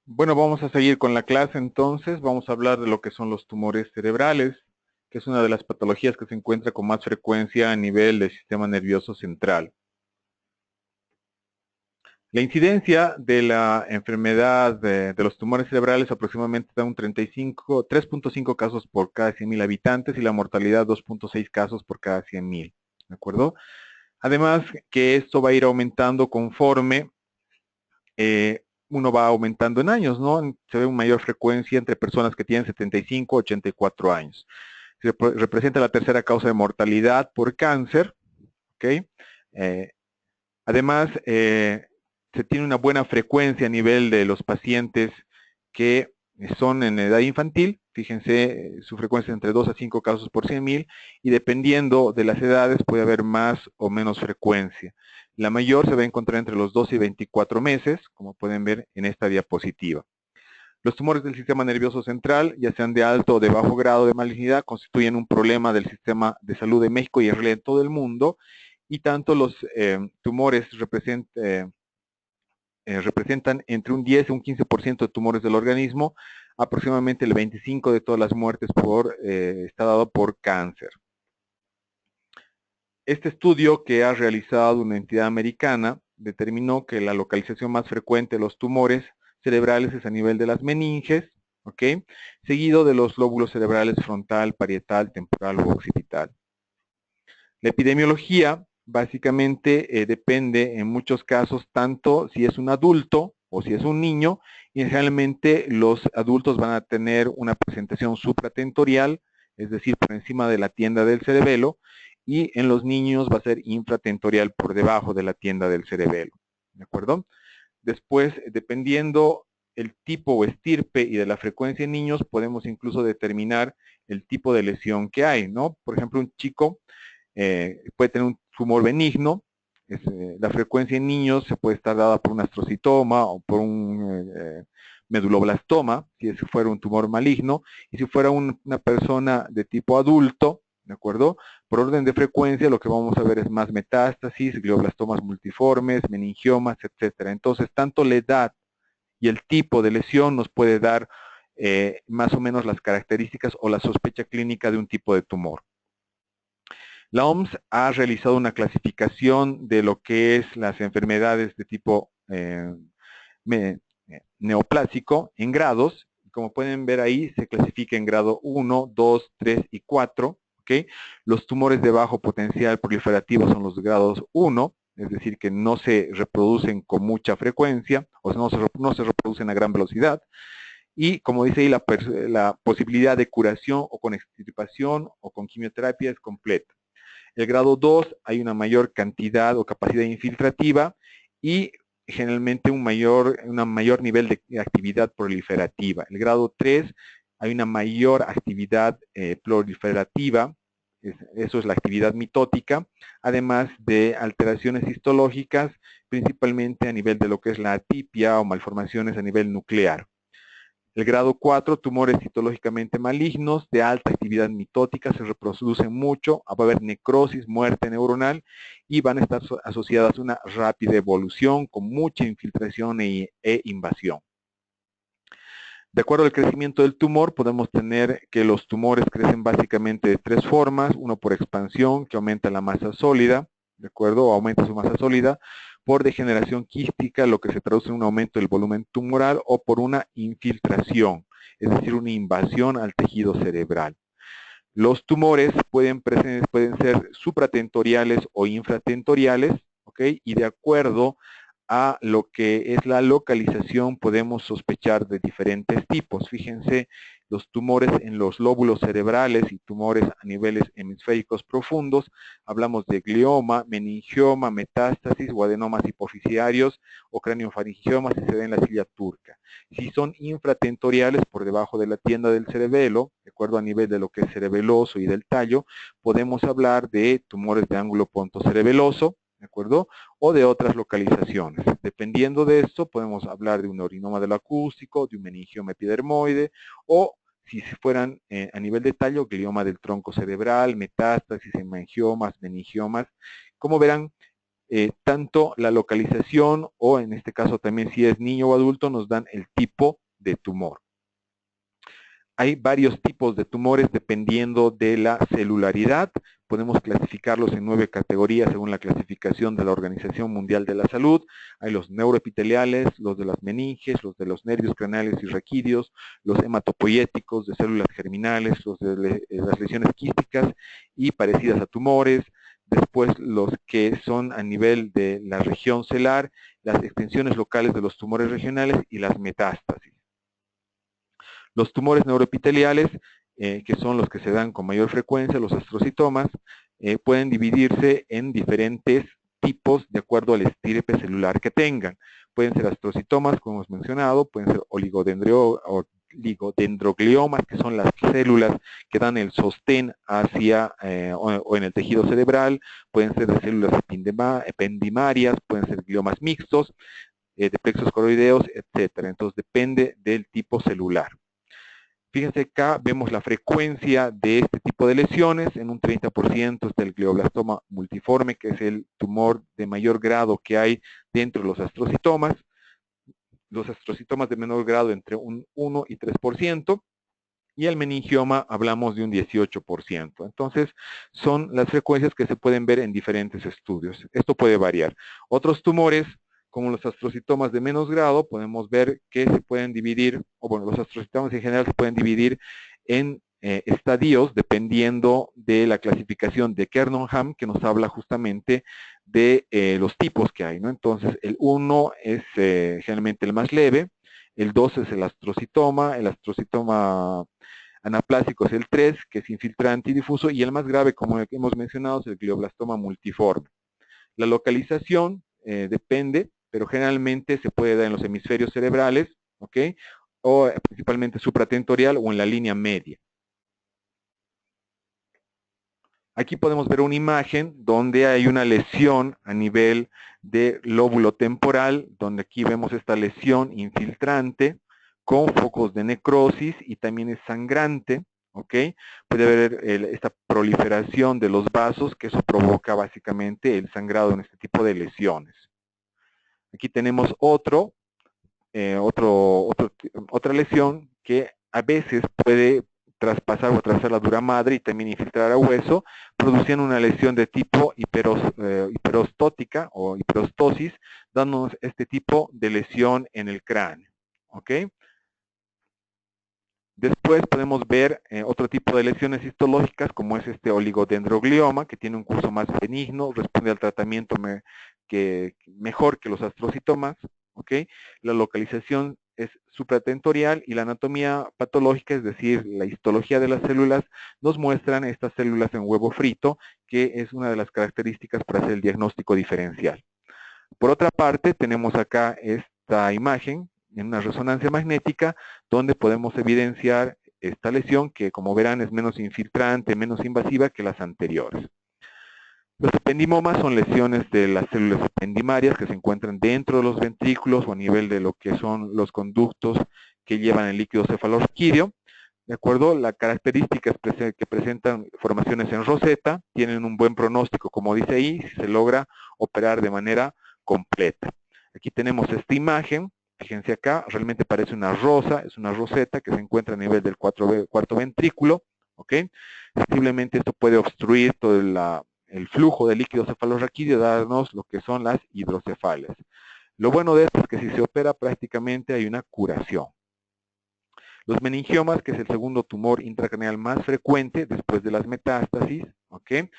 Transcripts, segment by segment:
Bueno, vamos a seguir con la clase entonces. Vamos a hablar de lo que son los tumores cerebrales, que es una de las patologías que se encuentra con más frecuencia a nivel del sistema nervioso central. La incidencia de la enfermedad de los tumores cerebrales aproximadamente da un 3.5 casos por cada 100.000 habitantes y la mortalidad 2.6 casos por cada 100.000. ¿De acuerdo? Además que esto va a ir aumentando conforme uno va aumentando en años, ¿no? Se ve una mayor frecuencia entre personas que tienen 75 a 84 años. Se representa la tercera causa de mortalidad por cáncer, ¿ok? Además, se tiene una buena frecuencia a nivel de los pacientes que son en edad infantil. Fíjense, su frecuencia es entre 2 a 5 casos por 100.000 y dependiendo de las edades puede haber más o menos frecuencia. La mayor se va a encontrar entre los 12 y 24 meses, como pueden ver en esta diapositiva. Los tumores del sistema nervioso central, ya sean de alto o de bajo grado de malignidad, constituyen un problema del sistema de salud de México y en realidad en todo el mundo, y tanto los tumores representan entre un 10 y un 15% de tumores del organismo, aproximadamente el 25% de todas las muertes está dado por cáncer. Este estudio que ha realizado una entidad americana determinó que la localización más frecuente de los tumores cerebrales es a nivel de las meninges, ¿ok? Seguido de los lóbulos cerebrales frontal, parietal, temporal o occipital. La epidemiología básicamente depende en muchos casos tanto si es un adulto o si es un niño, y generalmente los adultos van a tener una presentación supratentorial, es decir, por encima de la tienda del cerebelo, y en los niños va a ser infratentorial por debajo de la tienda del cerebelo. ¿De acuerdo? Después, dependiendo el tipo o estirpe y de la frecuencia en niños, podemos incluso determinar el tipo de lesión que hay, ¿no? Por ejemplo, un chico puede tener un tumor benigno, la frecuencia en niños se puede estar dada por un astrocitoma o por un meduloblastoma, si fuera un tumor maligno, y si fuera una persona de tipo adulto, ¿de acuerdo? Por orden de frecuencia lo que vamos a ver es más metástasis, glioblastomas multiformes, meningiomas, etcétera. Entonces, tanto la edad y el tipo de lesión nos puede dar más o menos las características o la sospecha clínica de un tipo de tumor. La OMS ha realizado una clasificación de lo que es las enfermedades de tipo neoplásico en grados. Como pueden ver ahí, se clasifica en grado 1, 2, 3 y 4. ¿Okay? Los tumores de bajo potencial proliferativo son los grados 1, es decir, que no se reproducen con mucha frecuencia, o no se reproducen a gran velocidad. Y como dice ahí, la posibilidad de curación o con extirpación o con quimioterapia es completa. El grado 2 hay una mayor cantidad o capacidad infiltrativa y generalmente un mayor nivel de actividad proliferativa. El grado 3 hay una mayor actividad proliferativa, eso es la actividad mitótica, además de alteraciones histológicas, principalmente a nivel de lo que es la atipia o malformaciones a nivel nuclear. El grado 4, tumores citológicamente malignos de alta actividad mitótica, se reproducen mucho, va a haber necrosis, muerte neuronal y van a estar asociadas a una rápida evolución con mucha infiltración e invasión. De acuerdo al crecimiento del tumor, podemos tener que los tumores crecen básicamente de tres formas. Uno por expansión, que aumenta la masa sólida, ¿de acuerdo? O aumenta su masa sólida. Por degeneración quística, lo que se traduce en un aumento del volumen tumoral, o por una infiltración, es decir, una invasión al tejido cerebral. Los tumores pueden ser supratentoriales o infratentoriales, ¿ok? Y de acuerdo a lo que es la localización podemos sospechar de diferentes tipos. Fíjense, los tumores en los lóbulos cerebrales y tumores a niveles hemisféricos profundos, hablamos de glioma, meningioma, metástasis o adenomas hipoficiarios o craniofaringiomas si se da en la silla turca. Si son infratentoriales por debajo de la tienda del cerebelo, de acuerdo a nivel de lo que es cerebeloso y del tallo, podemos hablar de tumores de ángulo pontocerebeloso, ¿de acuerdo? O de otras localizaciones. Dependiendo de esto, podemos hablar de un neurinoma de lo acústico, de un meningioma epidermoide, o si fueran a nivel de tallo, glioma del tronco cerebral, metástasis, hemangiomas, meningiomas. Como verán, tanto la localización o en este caso también si es niño o adulto nos dan el tipo de tumor. Hay varios tipos de tumores dependiendo de la celularidad. Podemos clasificarlos en 9 categorías según la clasificación de la Organización Mundial de la Salud. Hay los neuroepiteliales, los de las meninges, los de los nervios craneales y raquídeos, los hematopoyéticos de células germinales, los de las lesiones quísticas y parecidas a tumores. Después los que son a nivel de la región celular, las extensiones locales de los tumores regionales y las metástasis. Los tumores neuroepiteliales, que son los que se dan con mayor frecuencia, los astrocitomas, pueden dividirse en diferentes tipos de acuerdo al estirpe celular que tengan. Pueden ser astrocitomas, como hemos mencionado, pueden ser oligodendrogliomas, que son las células que dan el sostén hacia o en el tejido cerebral, pueden ser de células ependimarias, pueden ser gliomas mixtos, de plexos coroideos, etc. Entonces depende del tipo celular. Fíjense acá, vemos la frecuencia de este tipo de lesiones. En un 30% está el glioblastoma multiforme, que es el tumor de mayor grado que hay dentro de los astrocitomas. Los astrocitomas de menor grado entre un 1 y 3%. Y el meningioma hablamos de un 18%. Entonces, son las frecuencias que se pueden ver en diferentes estudios. Esto puede variar. Otros tumores, como los astrocitomas de menos grado, podemos ver que se pueden dividir, o bueno, los astrocitomas en general se pueden dividir en estadios dependiendo de la clasificación de Kernonham, que nos habla justamente de los tipos que hay, ¿no? Entonces, el 1 es generalmente el más leve, el 2 es el astrocitoma anaplásico es el 3, que es infiltrante y difuso, y el más grave, como hemos mencionado, es el glioblastoma multiforme. La localización depende, pero generalmente se puede dar en los hemisferios cerebrales, ¿ok? O principalmente supratentorial o en la línea media. Aquí podemos ver una imagen donde hay una lesión a nivel de lóbulo temporal, donde aquí vemos esta lesión infiltrante con focos de necrosis y también es sangrante, ¿ok? Puede haber esta proliferación de los vasos, que eso provoca básicamente el sangrado en este tipo de lesiones. Aquí tenemos otra lesión que a veces puede traspasar o atravesar la dura madre y también infiltrar a hueso, produciendo una lesión de tipo hiperostótica o hiperostosis, dándonos este tipo de lesión en el cráneo. ¿Ok? Después podemos ver otro tipo de lesiones histológicas, como es este oligodendroglioma, que tiene un curso más benigno, responde al tratamiento mejor que los astrocitomas. ¿Okay? La localización es supratentorial y la anatomía patológica, es decir, la histología de las células, nos muestran estas células en huevo frito, que es una de las características para hacer el diagnóstico diferencial. Por otra parte, tenemos acá esta imagen en una resonancia magnética, donde podemos evidenciar esta lesión que, como verán, es menos infiltrante, menos invasiva que las anteriores. Los ependimomas son lesiones de las células ependimarias que se encuentran dentro de los ventrículos o a nivel de lo que son los conductos que llevan el líquido cefalorraquídeo. ¿De acuerdo? Las características que presentan formaciones en roseta tienen un buen pronóstico, como dice ahí, si se logra operar de manera completa. Aquí tenemos esta imagen, fíjense acá, realmente parece una rosa, es una roseta que se encuentra a nivel del cuarto ventrículo, ¿ok? Sensiblemente esto puede obstruir todo el flujo de líquido cefalorraquídeo, darnos lo que son las hidrocefalias. Lo bueno de esto es que si se opera prácticamente hay una curación. Los meningiomas, que es el segundo tumor intracraneal más frecuente después de las metástasis, ¿okay?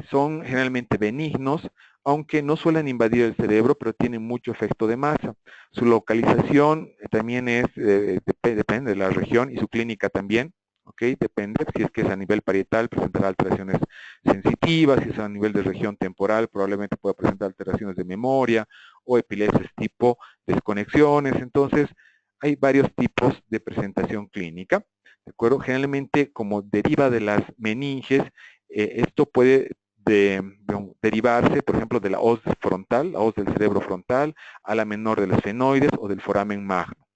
Son generalmente benignos, aunque no suelen invadir el cerebro, pero tienen mucho efecto de masa. Su localización también depende de la región y su clínica también. ¿Okay? Depende, si es que es a nivel parietal, presentará alteraciones sensitivas, si es a nivel de región temporal, probablemente pueda presentar alteraciones de memoria o epilepsias tipo desconexiones. Entonces, hay varios tipos de presentación clínica, ¿de acuerdo? Generalmente, como deriva de las meninges, esto puede derivarse, por ejemplo, de la hoz frontal, la hoz del cerebro frontal, a la menor de los esfenoides o del foramen magno.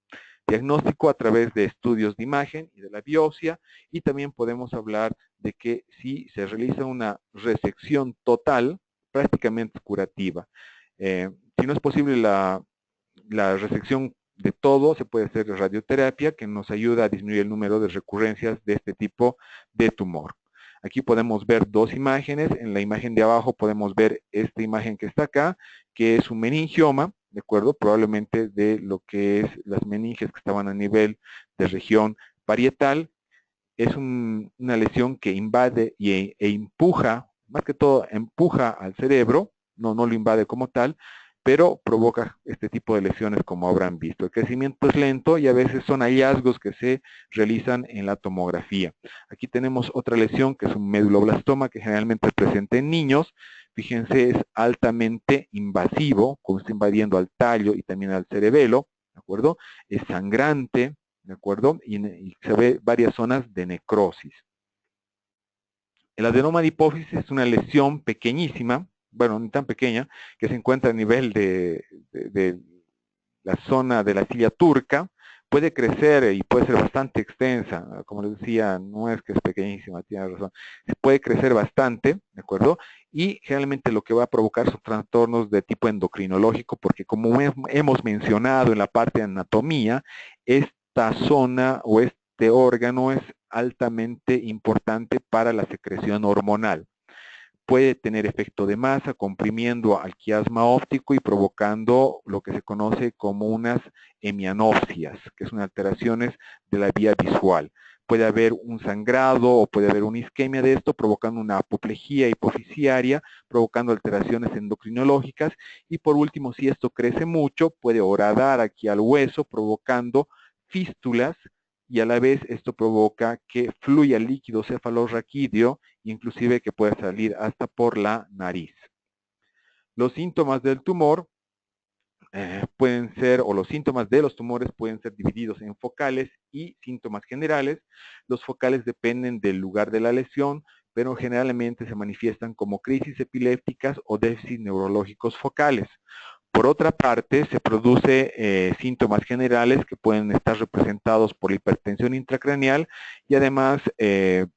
Diagnóstico a través de estudios de imagen y de la biopsia, y también podemos hablar de que si se realiza una resección total, prácticamente curativa. Si no es posible la resección de todo, se puede hacer radioterapia, que nos ayuda a disminuir el número de recurrencias de este tipo de tumor. Aquí podemos ver dos imágenes. En la imagen de abajo podemos ver esta imagen que está acá, que es un meningioma, ¿de acuerdo? Probablemente de lo que es las meninges que estaban a nivel de región parietal. Es una lesión que invade e empuja, más que todo empuja al cerebro, no lo invade como tal, pero provoca este tipo de lesiones como habrán visto. El crecimiento es lento y a veces son hallazgos que se realizan en la tomografía. Aquí tenemos otra lesión que es un meduloblastoma que generalmente es presente en niños. Fíjense, es altamente invasivo, como está invadiendo al tallo y también al cerebelo, ¿de acuerdo? Es sangrante, ¿de acuerdo? Y se ve varias zonas de necrosis. El adenoma de hipófisis es una lesión pequeñísima, bueno, ni tan pequeña, que se encuentra a nivel de la zona de la silla turca. Puede crecer y puede ser bastante extensa, como les decía, no es que es pequeñísima, tiene razón, puede crecer bastante, ¿de acuerdo? Y generalmente lo que va a provocar son trastornos de tipo endocrinológico, porque como hemos mencionado en la parte de anatomía, esta zona o este órgano es altamente importante para la secreción hormonal. Puede tener efecto de masa, comprimiendo al quiasma óptico y provocando lo que se conoce como unas hemianopsias, que son alteraciones de la vía visual. Puede haber un sangrado o puede haber una isquemia de esto, provocando una apoplejía hipofisiaria, provocando alteraciones endocrinológicas. Y por último, si esto crece mucho, puede horadar aquí al hueso, provocando fístulas, y a la vez esto provoca que fluya líquido cefalorraquídeo, inclusive que puede salir hasta por la nariz. Los síntomas del tumor pueden ser, o los síntomas de los tumores pueden ser divididos en focales y síntomas generales. Los focales dependen del lugar de la lesión, pero generalmente se manifiestan como crisis epilépticas o déficits neurológicos focales. Por otra parte, se produce síntomas generales que pueden estar representados por hipertensión intracraneal y además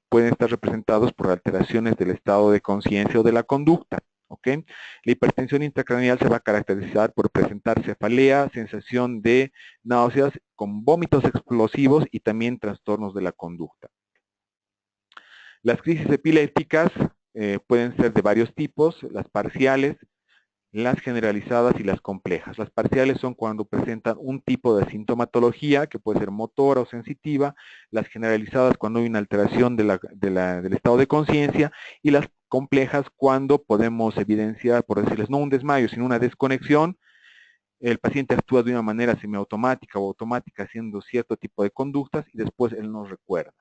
pueden estar representados por alteraciones del estado de conciencia o de la conducta. ¿Okay? La hipertensión intracraneal se va a caracterizar por presentar cefalea, sensación de náuseas con vómitos explosivos y también trastornos de la conducta. Las crisis epilépticas pueden ser de varios tipos, las parciales, las generalizadas y las complejas. Las parciales son cuando presentan un tipo de sintomatología que puede ser motora o sensitiva, las generalizadas cuando hay una alteración del estado de conciencia, y las complejas cuando podemos evidenciar, por decirles, no un desmayo, sino una desconexión. El paciente actúa de una manera semiautomática o automática haciendo cierto tipo de conductas y después él no recuerda.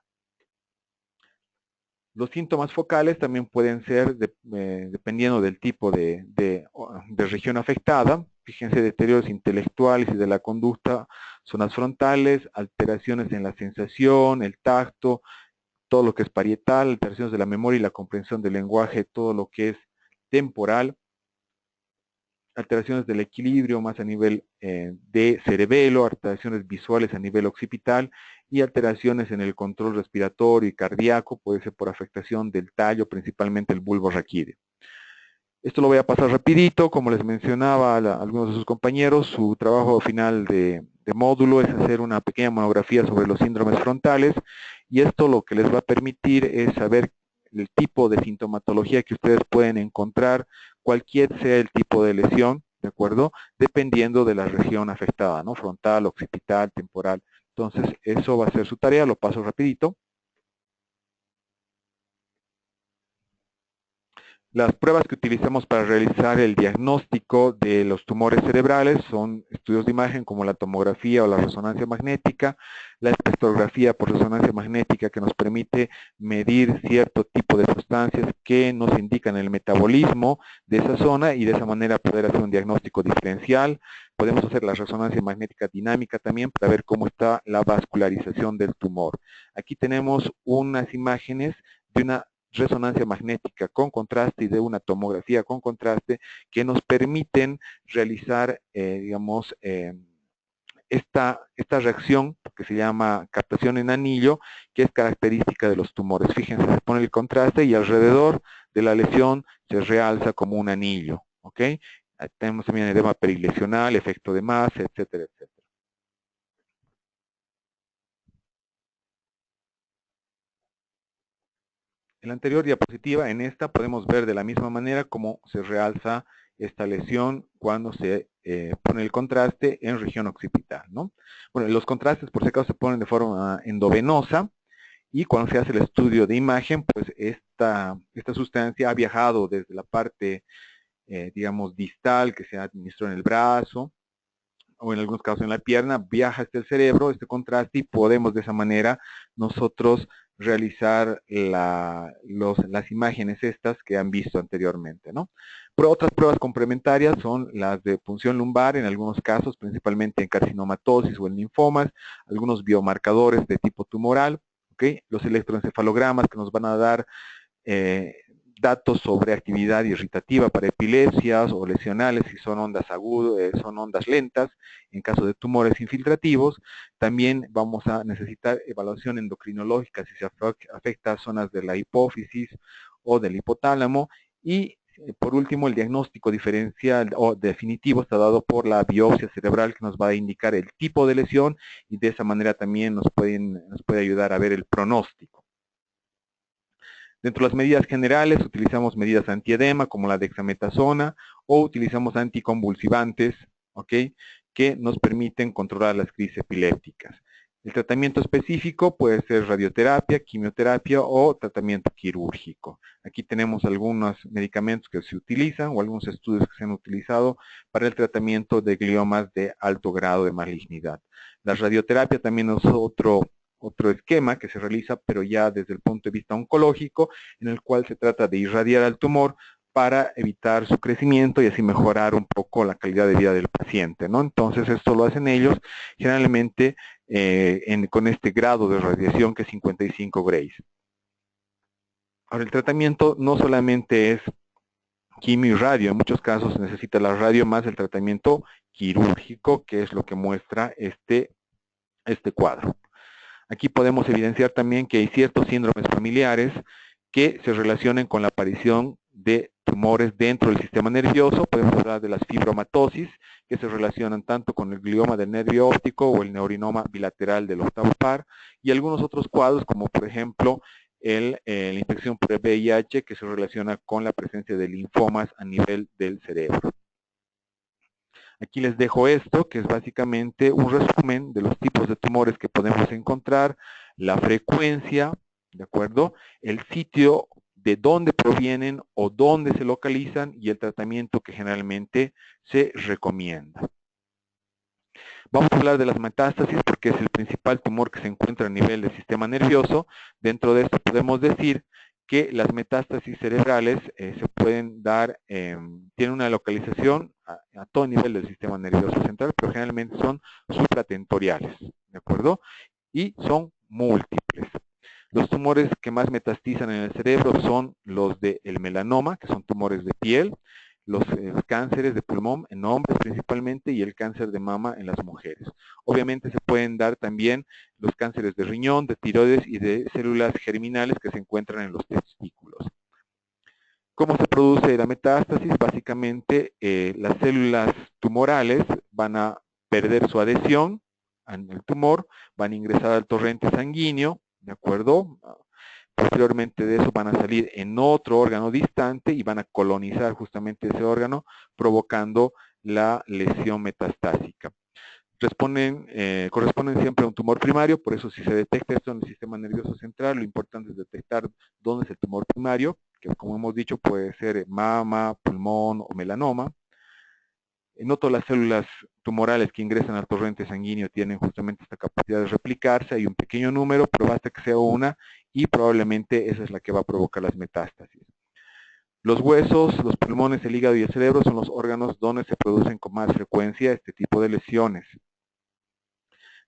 Los síntomas focales también pueden ser, dependiendo del tipo de región afectada. Fíjense, deterioros intelectuales y de la conducta, zonas frontales, alteraciones en la sensación, el tacto, todo lo que es parietal, alteraciones de la memoria y la comprensión del lenguaje, todo lo que es temporal, alteraciones del equilibrio más a nivel de cerebelo, alteraciones visuales a nivel occipital y alteraciones en el control respiratorio y cardíaco, puede ser por afectación del tallo, principalmente el bulbo raquídeo. Esto lo voy a pasar rapidito, como les mencionaba a algunos de sus compañeros, su trabajo final de módulo es hacer una pequeña monografía sobre los síndromes frontales, y esto lo que les va a permitir es saber el tipo de sintomatología que ustedes pueden encontrar, cualquier sea el tipo de lesión, ¿de acuerdo? Dependiendo de la región afectada, ¿no? Frontal, occipital, temporal. Entonces, eso va a ser su tarea, lo paso rapidito. Las pruebas que utilizamos para realizar el diagnóstico de los tumores cerebrales son estudios de imagen como la tomografía o la resonancia magnética, la espectrografía por resonancia magnética, que nos permite medir cierto tipo de sustancias que nos indican el metabolismo de esa zona y de esa manera poder hacer un diagnóstico diferencial. Podemos hacer la resonancia magnética dinámica también para ver cómo está la vascularización del tumor. Aquí tenemos unas imágenes de una resonancia magnética con contraste y de una tomografía con contraste que nos permiten realizar, digamos, esta reacción que se llama captación en anillo, que es característica de los tumores. Fíjense, se pone el contraste y alrededor de la lesión se realza como un anillo, ¿ok? Tenemos también edema perilesional, efecto de masa, etcétera, etcétera. En la anterior diapositiva, en esta podemos ver de la misma manera cómo se realza esta lesión cuando se pone el contraste en región occipital, ¿no? Bueno, los contrastes por si acaso se ponen de forma endovenosa y cuando se hace el estudio de imagen, pues esta sustancia ha viajado desde la parte, digamos, distal que se administró en el brazo, o en algunos casos en la pierna, viaja hasta el cerebro, este contraste, y podemos de esa manera nosotros realizar las imágenes estas que han visto anteriormente, ¿no? Pero otras pruebas complementarias son las de punción lumbar, en algunos casos, principalmente en carcinomatosis o en linfomas, algunos biomarcadores de tipo tumoral, ¿okay? Los electroencefalogramas que nos van a dar datos sobre actividad irritativa para epilepsias o lesionales si son ondas agudas, son ondas lentas, en caso de tumores infiltrativos. También vamos a necesitar evaluación endocrinológica si se afecta a zonas de la hipófisis o del hipotálamo. Y por último, el diagnóstico diferencial o definitivo está dado por la biopsia cerebral, que nos va a indicar el tipo de lesión y de esa manera también nos puede ayudar a ver el pronóstico. Dentro de las medidas generales utilizamos medidas antiedema como la dexametasona o utilizamos anticonvulsivantes, ¿ok?, que nos permiten controlar las crisis epilépticas. El tratamiento específico puede ser radioterapia, quimioterapia o tratamiento quirúrgico. Aquí tenemos algunos medicamentos que se utilizan o algunos estudios que se han utilizado para el tratamiento de gliomas de alto grado de malignidad. La radioterapia también es otro esquema que se realiza, pero ya desde el punto de vista oncológico, en el cual se trata de irradiar al tumor para evitar su crecimiento y así mejorar un poco la calidad de vida del paciente, ¿no? Entonces esto lo hacen ellos generalmente con este grado de radiación que es 55 grays. Ahora, el tratamiento no solamente es quimio y radio, en muchos casos se necesita la radio más el tratamiento quirúrgico, que es lo que muestra este cuadro. Aquí podemos evidenciar también que hay ciertos síndromes familiares que se relacionan con la aparición de tumores dentro del sistema nervioso. Podemos hablar de las fibromatosis, que se relacionan tanto con el glioma del nervio óptico o el neurinoma bilateral del octavo par, y algunos otros cuadros, como por ejemplo la infección por el VIH, que se relaciona con la presencia de linfomas a nivel del cerebro. Aquí les dejo esto, que es básicamente un resumen de los tipos de tumores que podemos encontrar, la frecuencia, ¿de acuerdo?, el sitio de dónde provienen o dónde se localizan y el tratamiento que generalmente se recomienda. Vamos a hablar de las metástasis porque es el principal tumor que se encuentra a nivel del sistema nervioso. Dentro de esto podemos decir que las metástasis cerebrales se pueden dar, tienen una localización a todo nivel del sistema nervioso central, pero generalmente son supratentoriales, ¿de acuerdo? Y son múltiples. Los tumores que más metastizan en el cerebro son los del melanoma, que son tumores de piel, los cánceres de pulmón en hombres principalmente y el cáncer de mama en las mujeres. Obviamente se pueden dar también los cánceres de riñón, de tiroides y de células germinales que se encuentran en los testículos. ¿Cómo se produce la metástasis? Básicamente las células tumorales van a perder su adhesión al tumor, van a ingresar al torrente sanguíneo, ¿de acuerdo? Posteriormente de eso van a salir en otro órgano distante y van a colonizar justamente ese órgano, provocando la lesión metastásica. Corresponden siempre a un tumor primario, por eso si se detecta esto en el sistema nervioso central, lo importante es detectar dónde es el tumor primario, que como hemos dicho puede ser mama, pulmón o melanoma. No todas las células tumorales que ingresan al torrente sanguíneo tienen justamente esta capacidad de replicarse, hay un pequeño número, pero basta que sea una y probablemente esa es la que va a provocar las metástasis. Los huesos, los pulmones, el hígado y el cerebro son los órganos donde se producen con más frecuencia este tipo de lesiones.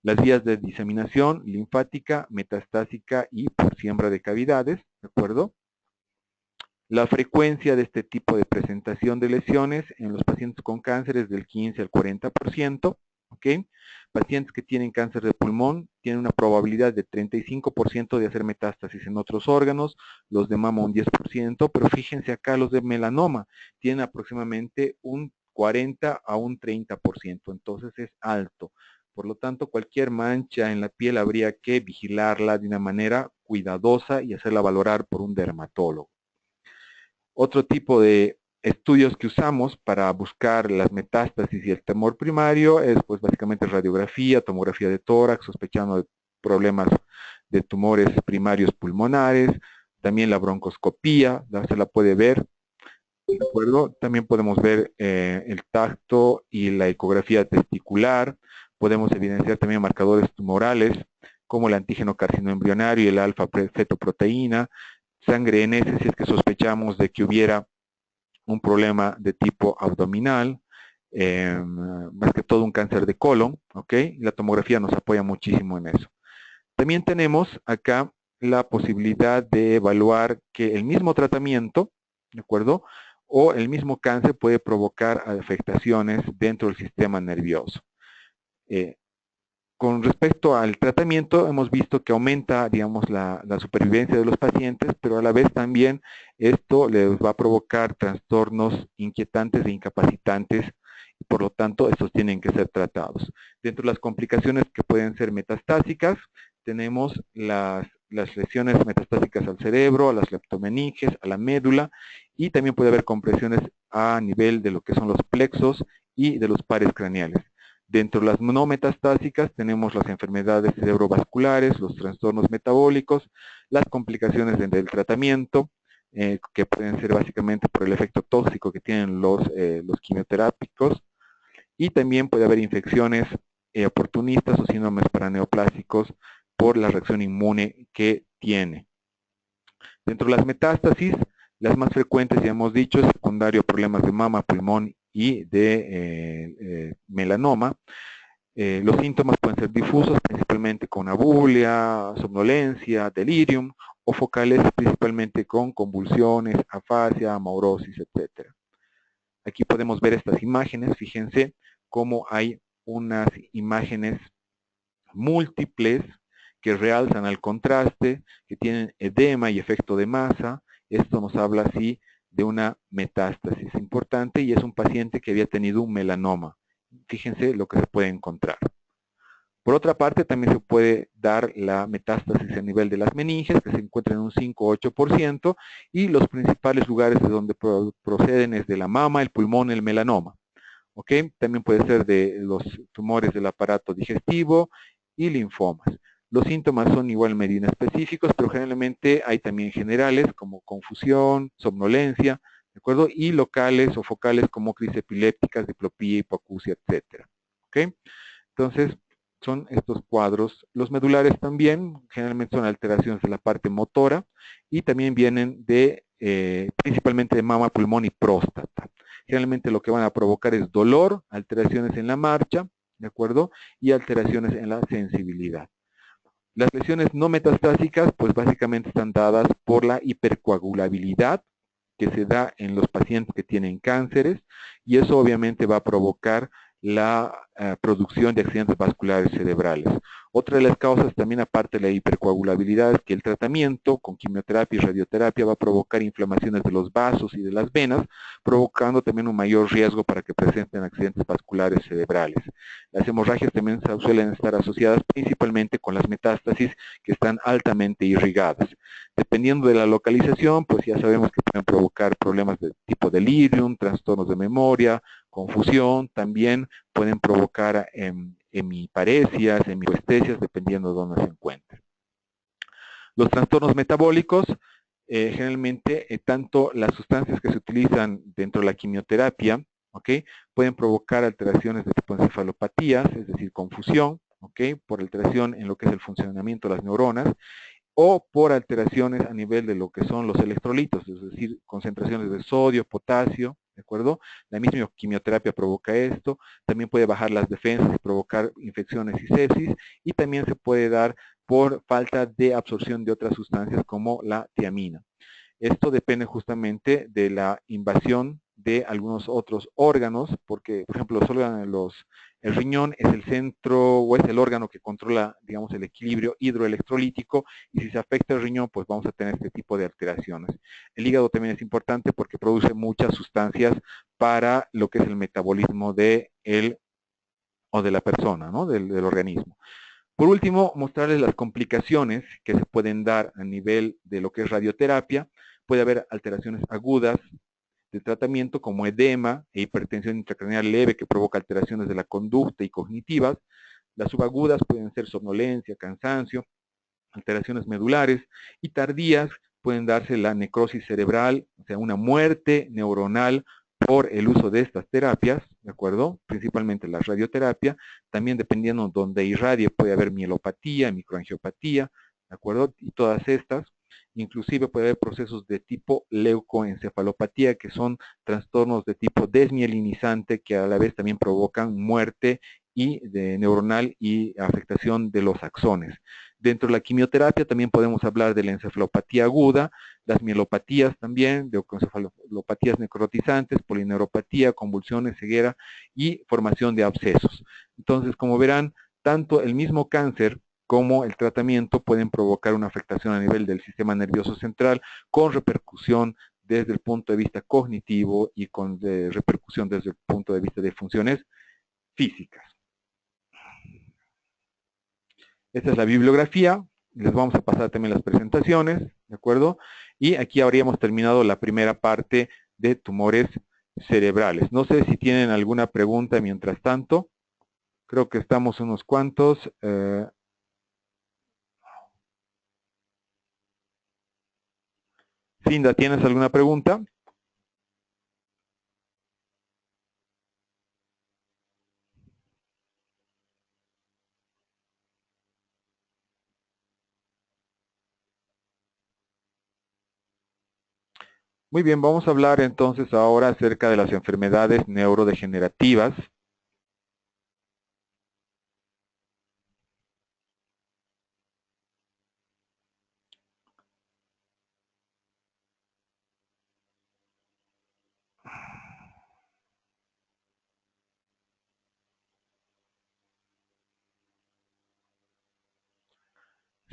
Las vías de diseminación, linfática, metastásica y por siembra de cavidades, ¿de acuerdo? La frecuencia de este tipo de presentación de lesiones en los pacientes con cáncer es del 15 al 40%, ¿ok? pacientes que tienen cáncer de pulmón tienen una probabilidad de 35% de hacer metástasis en otros órganos, los de mama un 10%, pero fíjense acá los de melanoma tienen aproximadamente un 40 a un 30%, entonces es alto. Por lo tanto, cualquier mancha en la piel habría que vigilarla de una manera cuidadosa y hacerla valorar por un dermatólogo. Otro tipo de estudios que usamos para buscar las metástasis y el tumor primario es pues básicamente radiografía, tomografía de tórax, sospechando de problemas de tumores primarios pulmonares, también la broncoscopía, se la puede ver, ¿de acuerdo? También podemos ver el tacto y la ecografía testicular, podemos evidenciar también marcadores tumorales como el antígeno carcinoembrionario y el alfa-fetoproteína, sangre en heces si es que sospechamos de que hubiera un problema de tipo abdominal, más que todo un cáncer de colon, ¿ok? La tomografía nos apoya muchísimo en eso. También tenemos acá la posibilidad de evaluar que el mismo tratamiento, ¿de acuerdo? O el mismo cáncer puede provocar afectaciones dentro del sistema nervioso. Con respecto al tratamiento, hemos visto que aumenta, digamos, la supervivencia de los pacientes, pero a la vez también esto les va a provocar trastornos inquietantes e incapacitantes, y por lo tanto, estos tienen que ser tratados. Dentro de las complicaciones que pueden ser metastásicas, tenemos las lesiones metastásicas al cerebro, a las leptomeninges, a la médula, y también puede haber compresiones a nivel de lo que son los plexos y de los pares craneales. Dentro de las no metastásicas tenemos las enfermedades cerebrovasculares, los trastornos metabólicos, las complicaciones del tratamiento, que pueden ser básicamente por el efecto tóxico que tienen los quimioterápicos, y también puede haber infecciones oportunistas o síndromes paraneoplásicos por la reacción inmune que tiene. Dentro de las metástasis, las más frecuentes, ya hemos dicho, es secundario a problemas de mama, pulmón y de melanoma. Los síntomas pueden ser difusos, principalmente con abulia, somnolencia, delirium, o focales principalmente con convulsiones, afasia, amaurosis, etc. Aquí podemos ver estas imágenes, fíjense cómo hay unas imágenes múltiples que realzan al contraste, que tienen edema y efecto de masa. Esto nos habla así de una metástasis importante y es un paciente que había tenido un melanoma. Fíjense lo que se puede encontrar. Por otra parte, también se puede dar la metástasis a nivel de las meninges, que se encuentra en un 5-8%, y los principales lugares de donde proceden es de la mama, el pulmón, el melanoma. ¿Ok? También puede ser de los tumores del aparato digestivo y linfomas. Los síntomas son igual medio inespecíficos, pero generalmente hay también generales como confusión, somnolencia, ¿de acuerdo? Y locales o focales como crisis epilépticas, diplopía, hipoacusia, etc. ¿Ok? Entonces, son estos cuadros. Los medulares también, generalmente son alteraciones de la parte motora y también vienen de, principalmente de mama, pulmón y próstata. Generalmente lo que van a provocar es dolor, alteraciones en la marcha, ¿de acuerdo? Y alteraciones en la sensibilidad. Las lesiones no metastásicas, pues básicamente están dadas por la hipercoagulabilidad que se da en los pacientes que tienen cánceres y eso obviamente va a provocar la producción de accidentes vasculares cerebrales. Otra de las causas también, aparte de la hipercoagulabilidad, es que el tratamiento con quimioterapia y radioterapia va a provocar inflamaciones de los vasos y de las venas, provocando también un mayor riesgo para que presenten accidentes vasculares cerebrales. Las hemorragias también suelen estar asociadas principalmente con las metástasis que están altamente irrigadas. Dependiendo de la localización, pues ya sabemos que pueden provocar problemas de tipo delirium, trastornos de memoria, confusión, también pueden provocar hemiparesias, hemiparestesias, dependiendo de dónde se encuentren. Los trastornos metabólicos, generalmente, tanto las sustancias que se utilizan dentro de la quimioterapia, ¿okay? Pueden provocar alteraciones de tipo encefalopatías, es decir, confusión, ¿okay? Por alteración en lo que es el funcionamiento de las neuronas, o por alteraciones a nivel de lo que son los electrolitos, es decir, concentraciones de sodio, potasio, ¿de acuerdo? La misma quimioterapia provoca esto, también puede bajar las defensas y provocar infecciones y sepsis, y también se puede dar por falta de absorción de otras sustancias como la tiamina. Esto depende justamente de la invasión de algunos otros órganos, porque, por ejemplo, el riñón es el centro o es el órgano que controla, digamos, el equilibrio hidroelectrolítico, y si se afecta el riñón, pues vamos a tener este tipo de alteraciones. El hígado también es importante porque produce muchas sustancias para lo que es el metabolismo de él o de la persona, ¿no? del organismo. Por último, mostrarles las complicaciones que se pueden dar a nivel de lo que es radioterapia. Puede haber alteraciones agudas de tratamiento como edema e hipertensión intracraneal leve que provoca alteraciones de la conducta y cognitivas. Las subagudas pueden ser somnolencia, cansancio, alteraciones medulares, y tardías pueden darse la necrosis cerebral, o sea, una muerte neuronal por el uso de estas terapias, ¿de acuerdo? Principalmente la radioterapia. También dependiendo de donde irradie puede haber mielopatía, microangiopatía, ¿de acuerdo? Y todas estas. Inclusive puede haber procesos de tipo leucoencefalopatía, que son trastornos de tipo desmielinizante que a la vez también provocan muerte neuronal y afectación de los axones. Dentro de la quimioterapia también podemos hablar de la encefalopatía aguda, las mielopatías también, de encefalopatías necrotizantes, polineuropatía, convulsiones, ceguera y formación de abscesos. Entonces, como verán, tanto el mismo cáncer como el tratamiento pueden provocar una afectación a nivel del sistema nervioso central con repercusión desde el punto de vista cognitivo y con repercusión desde el punto de vista de funciones físicas. Esta es la bibliografía. Les vamos a pasar también las presentaciones, ¿de acuerdo? Y aquí habríamos terminado la primera parte de tumores cerebrales. No sé si tienen alguna pregunta mientras tanto. Creo que estamos unos cuantos. Cinda, ¿tienes alguna pregunta? Muy bien, vamos a hablar entonces ahora acerca de las enfermedades neurodegenerativas.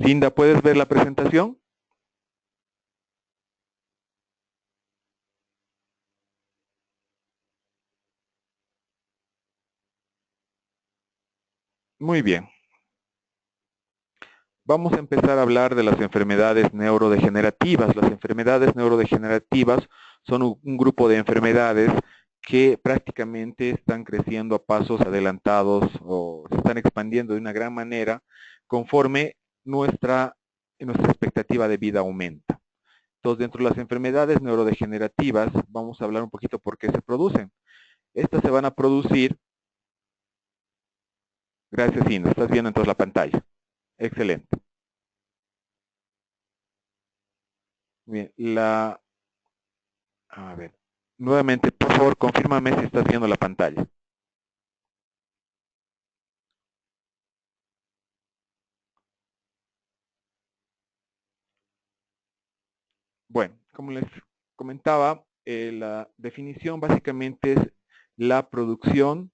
Cinda, ¿puedes ver la presentación? Muy bien. Vamos a empezar a hablar de las enfermedades neurodegenerativas. Las enfermedades neurodegenerativas son un grupo de enfermedades que prácticamente están creciendo a pasos adelantados o se están expandiendo de una gran manera conforme nuestra expectativa de vida aumenta. Entonces, dentro de las enfermedades neurodegenerativas, vamos a hablar un poquito por qué se producen. Estas se van a producir, gracias Ina, estás viendo entonces la pantalla. Excelente. Bien, a ver, nuevamente, por favor, confírmame si estás viendo la pantalla. Bueno, como les comentaba, la definición básicamente es la producción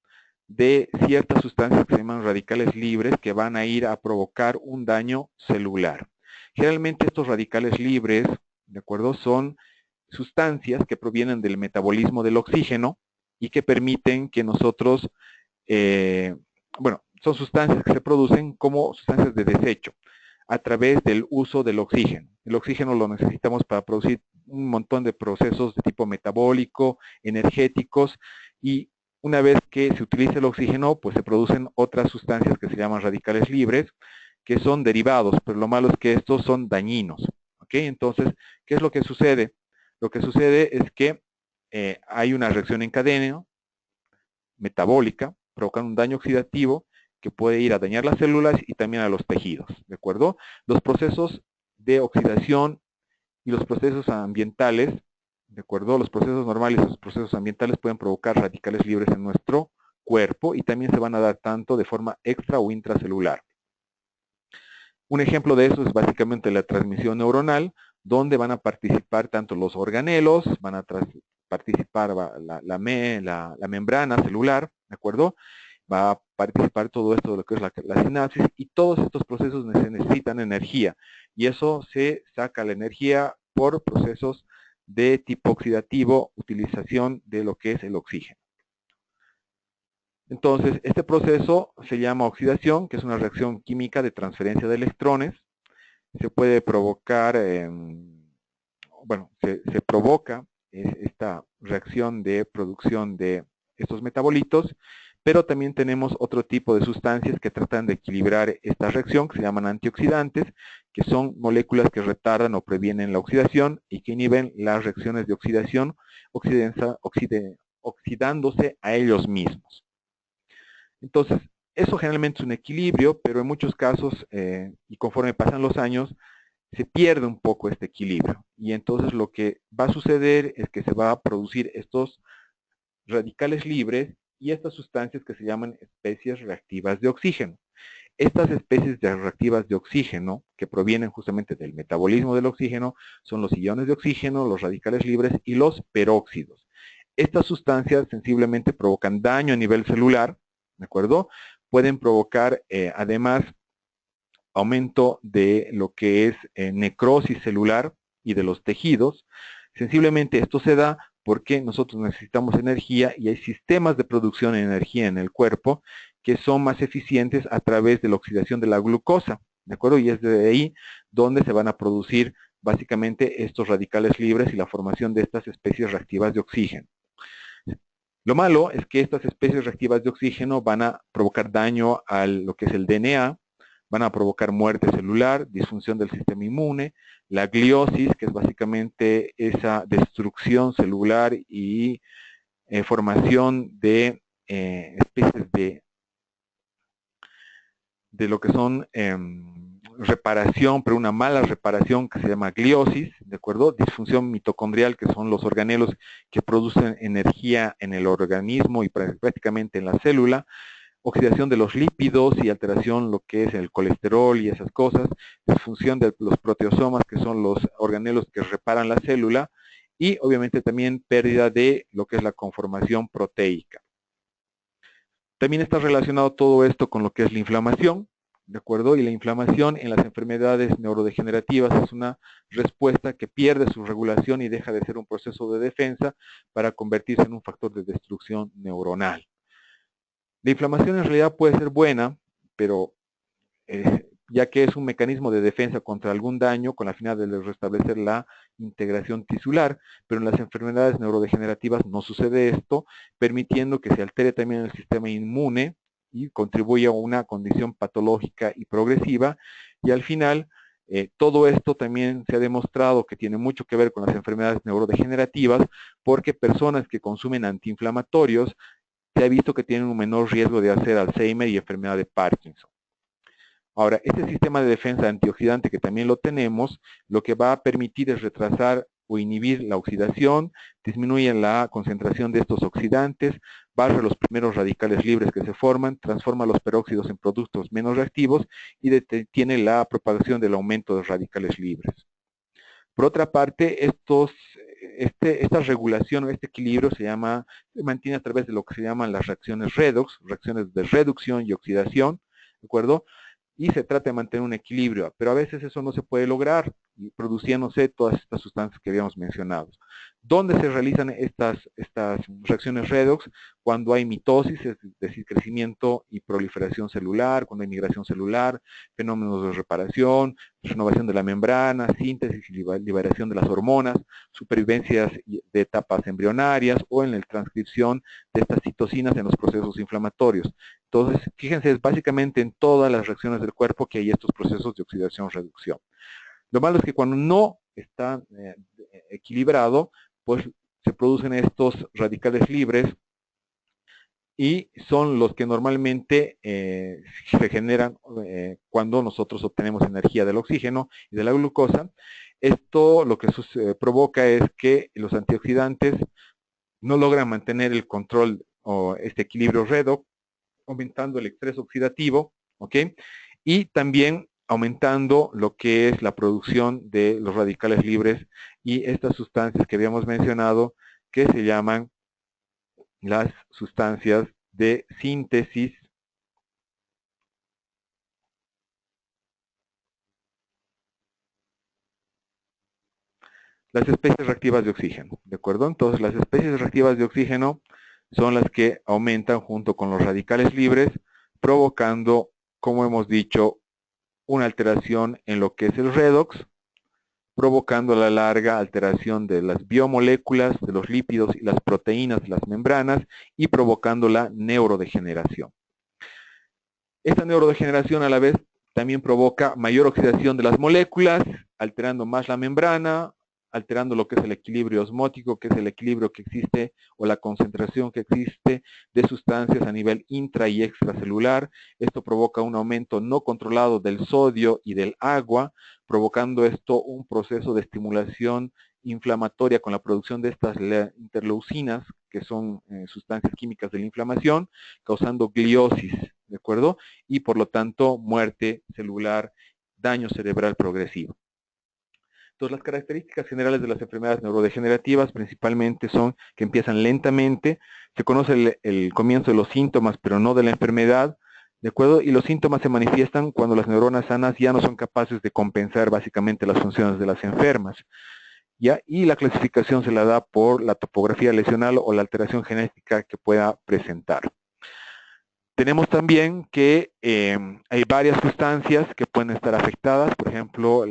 de ciertas sustancias que se llaman radicales libres que van a ir a provocar un daño celular. Generalmente estos radicales libres, ¿de acuerdo? Son sustancias que provienen del metabolismo del oxígeno y que permiten que nosotros, bueno, son sustancias que se producen como sustancias de desecho a través del uso del oxígeno. El oxígeno lo necesitamos para producir un montón de procesos de tipo metabólico, energéticos, y una vez que se utiliza el oxígeno, pues se producen otras sustancias que se llaman radicales libres, que son derivados, pero lo malo es que estos son dañinos. ¿Ok? Entonces, ¿qué es lo que sucede? Lo que sucede es que hay una reacción en cadena metabólica, provocando un daño oxidativo que puede ir a dañar las células y también a los tejidos, ¿de acuerdo? Los procesos de oxidación y los procesos ambientales, ¿de acuerdo? Los procesos normales y los procesos ambientales pueden provocar radicales libres en nuestro cuerpo y también se van a dar tanto de forma extra o intracelular. Un ejemplo de eso es básicamente la transmisión neuronal, donde van a participar tanto los organelos, van a participar la membrana celular, ¿de acuerdo? Va a participar todo esto de lo que es la sinapsis, y todos estos procesos necesitan energía, y eso se saca la energía por procesos de tipo oxidativo, utilización de lo que es el oxígeno. Entonces, este proceso se llama oxidación, que es una reacción química de transferencia de electrones. Se puede provocar, se provoca esta reacción de producción de estos metabolitos, pero también tenemos otro tipo de sustancias que tratan de equilibrar esta reacción, que se llaman antioxidantes, que son moléculas que retardan o previenen la oxidación y que inhiben las reacciones de oxidación, oxidándose a ellos mismos. Entonces, eso generalmente es un equilibrio, pero en muchos casos, y conforme pasan los años, se pierde un poco este equilibrio. Y entonces lo que va a suceder es que se va a producir estos radicales libres y estas sustancias que se llaman especies reactivas de oxígeno. Estas especies reactivas de oxígeno, que provienen justamente del metabolismo del oxígeno, son los iones de oxígeno, los radicales libres y los peróxidos. Estas sustancias sensiblemente provocan daño a nivel celular, ¿de acuerdo? Pueden provocar, además, aumento de lo que es necrosis celular y de los tejidos. Sensiblemente esto se da porque nosotros necesitamos energía y hay sistemas de producción de energía en el cuerpo que son más eficientes a través de la oxidación de la glucosa, ¿de acuerdo? Y es de ahí donde se van a producir básicamente estos radicales libres y la formación de estas especies reactivas de oxígeno. Lo malo es que estas especies reactivas de oxígeno van a provocar daño a lo que es el DNA, van a provocar muerte celular, disfunción del sistema inmune, la gliosis, que es básicamente esa destrucción celular y formación de especies de lo que son reparación, pero una mala reparación que se llama gliosis, ¿de acuerdo? Disfunción mitocondrial, que son los organelos que producen energía en el organismo y prácticamente en la célula. Oxidación de los lípidos y alteración lo que es el colesterol y esas cosas, disfunción de los proteosomas, que son los organelos que reparan la célula, y obviamente también pérdida de lo que es la conformación proteica. También está relacionado todo esto con lo que es la inflamación, ¿de acuerdo? Y la inflamación en las enfermedades neurodegenerativas es una respuesta que pierde su regulación y deja de ser un proceso de defensa para convertirse en un factor de destrucción neuronal. La inflamación en realidad puede ser buena, pero ya que es un mecanismo de defensa contra algún daño con la finalidad de restablecer la integración tisular, pero en las enfermedades neurodegenerativas no sucede esto, permitiendo que se altere también el sistema inmune y contribuya a una condición patológica y progresiva, y al final todo esto también se ha demostrado que tiene mucho que ver con las enfermedades neurodegenerativas, porque personas que consumen antiinflamatorios se ha visto que tienen un menor riesgo de hacer Alzheimer y enfermedad de Parkinson. Ahora, este sistema de defensa antioxidante que también lo tenemos, lo que va a permitir es retrasar o inhibir la oxidación, disminuye la concentración de estos oxidantes, barre los primeros radicales libres que se forman, transforma los peróxidos en productos menos reactivos y detiene la propagación del aumento de radicales libres. Por otra parte, esta regulación o este equilibrio se mantiene a través de lo que se llaman las reacciones redox, reacciones de reducción y oxidación, ¿de acuerdo? Y se trata de mantener un equilibrio, pero a veces eso no se puede lograr, produciéndose todas estas sustancias que habíamos mencionado. ¿Dónde se realizan estas reacciones redox? Cuando hay mitosis, es decir, crecimiento y proliferación celular, cuando hay migración celular, fenómenos de reparación, renovación de la membrana, síntesis y liberación de las hormonas, supervivencias de etapas embrionarias o en la transcripción de estas citocinas en los procesos inflamatorios. Entonces, fíjense, es básicamente en todas las reacciones del cuerpo que hay estos procesos de oxidación-reducción. Lo malo es que cuando no está equilibrado, pues se producen estos radicales libres y son los que normalmente se generan cuando nosotros obtenemos energía del oxígeno y de la glucosa. Esto lo que provoca es que los antioxidantes no logran mantener el control o este equilibrio redox, aumentando el estrés oxidativo, ¿ok? Y también aumentando lo que es la producción de los radicales libres y estas sustancias que habíamos mencionado que se llaman las sustancias de síntesis las especies reactivas de oxígeno, ¿de acuerdo? Entonces, las especies reactivas de oxígeno son las que aumentan junto con los radicales libres, provocando, como hemos dicho, una alteración en lo que es el redox, provocando a la larga alteración de las biomoléculas, de los lípidos y las proteínas de las membranas y provocando la neurodegeneración. Esta neurodegeneración a la vez también provoca mayor oxidación de las moléculas, alterando más la membrana, alterando lo que es el equilibrio osmótico, que es el equilibrio que existe o la concentración que existe de sustancias a nivel intra y extracelular. Esto provoca un aumento no controlado del sodio y del agua, provocando esto un proceso de estimulación inflamatoria con la producción de estas interleucinas, que son sustancias químicas de la inflamación, causando gliosis, ¿de acuerdo? Y por lo tanto, muerte celular, daño cerebral progresivo. Entonces, las características generales de las enfermedades neurodegenerativas principalmente son que empiezan lentamente, se conoce el comienzo de los síntomas, pero no de la enfermedad, ¿de acuerdo? Y los síntomas se manifiestan cuando las neuronas sanas ya no son capaces de compensar básicamente las funciones de las enfermas. ¿Ya? Y la clasificación se la da por la topografía lesional o la alteración genética que pueda presentar. Tenemos también que hay varias sustancias que pueden estar afectadas, por ejemplo,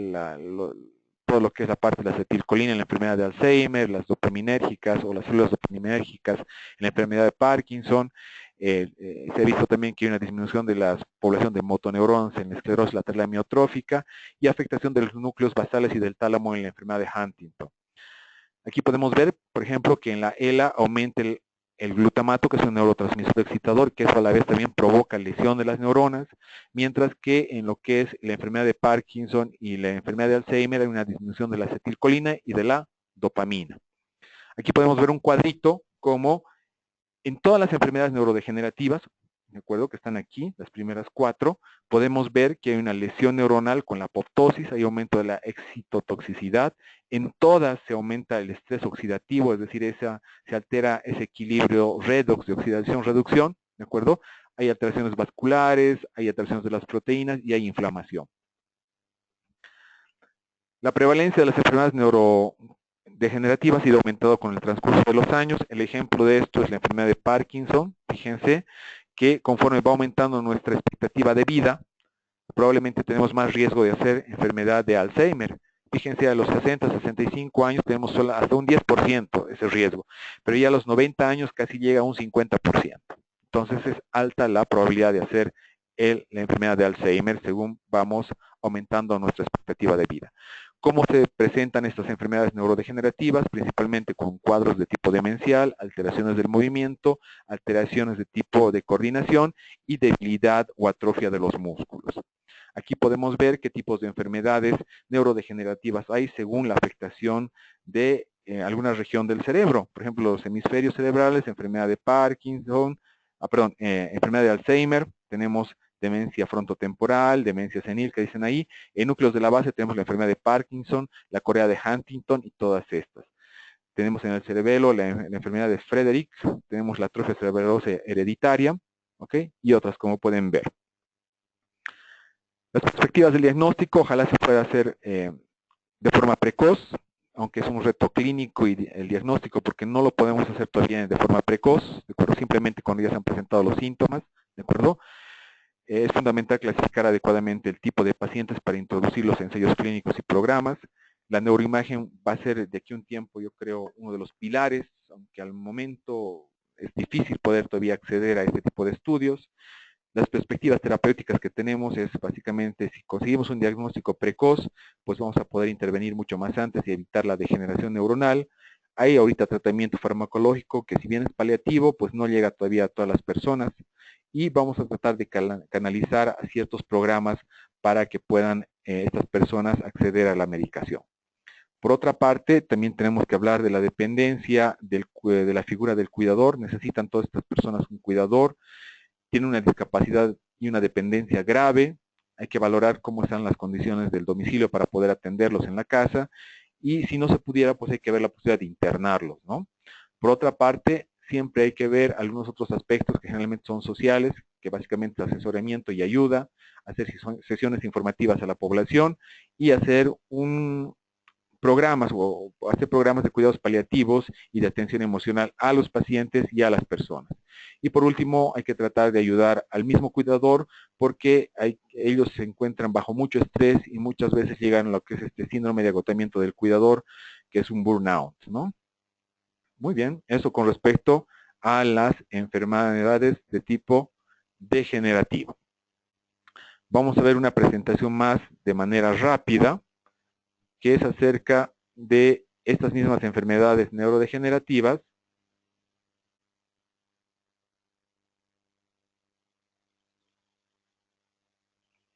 todo lo que es la parte de la acetilcolina en la enfermedad de Alzheimer, las dopaminérgicas o las células dopaminérgicas en la enfermedad de Parkinson. Se ha visto también que hay una disminución de la población de motoneuronas en la esclerosis lateral amiotrófica y afectación de los núcleos basales y del tálamo en la enfermedad de Huntington. Aquí podemos ver, por ejemplo, que en la ELA aumenta el glutamato, que es un neurotransmisor excitador, que eso a la vez también provoca lesión de las neuronas, mientras que en lo que es la enfermedad de Parkinson y la enfermedad de Alzheimer hay una disminución de la acetilcolina y de la dopamina. Aquí podemos ver un cuadrito como en todas las enfermedades neurodegenerativas, ¿de acuerdo? Que están aquí, las primeras 4, podemos ver que hay una lesión neuronal con la apoptosis, hay aumento de la excitotoxicidad, en todas se aumenta el estrés oxidativo, es decir, se altera ese equilibrio redox de oxidación-reducción, ¿de acuerdo? Hay alteraciones vasculares, hay alteraciones de las proteínas y hay inflamación. La prevalencia de las enfermedades neurodegenerativas ha ido aumentando con el transcurso de los años. El ejemplo de esto es la enfermedad de Parkinson. Fíjense que conforme va aumentando nuestra expectativa de vida, probablemente tenemos más riesgo de hacer enfermedad de Alzheimer. Fíjense, a los 60, 65 años tenemos solo hasta un 10% ese riesgo, pero ya a los 90 años casi llega a un 50%. Entonces es alta la probabilidad de hacer la enfermedad de Alzheimer según vamos aumentando nuestra expectativa de vida. ¿Cómo se presentan estas enfermedades neurodegenerativas? Principalmente con cuadros de tipo demencial, alteraciones del movimiento, alteraciones de tipo de coordinación y debilidad o atrofia de los músculos. Aquí podemos ver qué tipos de enfermedades neurodegenerativas hay según la afectación de alguna región del cerebro. Por ejemplo, los hemisferios cerebrales, enfermedad de Parkinson, enfermedad de Alzheimer, tenemos demencia frontotemporal, demencia senil, que dicen ahí. En núcleos de la base tenemos la enfermedad de Parkinson, la corea de Huntington y todas estas. Tenemos en el cerebelo la enfermedad de Frederick, tenemos la atrofia cerebrosa hereditaria, ¿ok? Y otras, como pueden ver. Las perspectivas del diagnóstico, ojalá se pueda hacer de forma precoz, aunque es un reto clínico y el diagnóstico, porque no lo podemos hacer todavía de forma precoz, ¿de acuerdo? Simplemente cuando ya se han presentado los síntomas, ¿de acuerdo? Es fundamental clasificar adecuadamente el tipo de pacientes para introducir los ensayos clínicos y programas. La neuroimagen va a ser de aquí a un tiempo, yo creo, uno de los pilares, aunque al momento es difícil poder todavía acceder a este tipo de estudios. Las perspectivas terapéuticas que tenemos es básicamente si conseguimos un diagnóstico precoz, pues vamos a poder intervenir mucho más antes y evitar la degeneración neuronal. Hay ahorita tratamiento farmacológico que si bien es paliativo, pues no llega todavía a todas las personas y vamos a tratar de canalizar a ciertos programas para que puedan estas personas acceder a la medicación. Por otra parte, también tenemos que hablar de la dependencia de la figura del cuidador. Necesitan todas estas personas un cuidador. Tienen una discapacidad y una dependencia grave. Hay que valorar cómo están las condiciones del domicilio para poder atenderlos en la casa. Y si no se pudiera, pues hay que ver la posibilidad de internarlos, ¿no? Por otra parte, siempre hay que ver algunos otros aspectos que generalmente son sociales, que básicamente es asesoramiento y ayuda, hacer sesiones informativas a la población y hacer programas o hacer programas de cuidados paliativos y de atención emocional a los pacientes y a las personas. Y por último, hay que tratar de ayudar al mismo cuidador porque ellos se encuentran bajo mucho estrés y muchas veces llegan a lo que es este síndrome de agotamiento del cuidador, que es un burnout, ¿no? Muy bien, eso con respecto a las enfermedades de tipo degenerativo. Vamos a ver una presentación más de manera rápida, que es acerca de estas mismas enfermedades neurodegenerativas.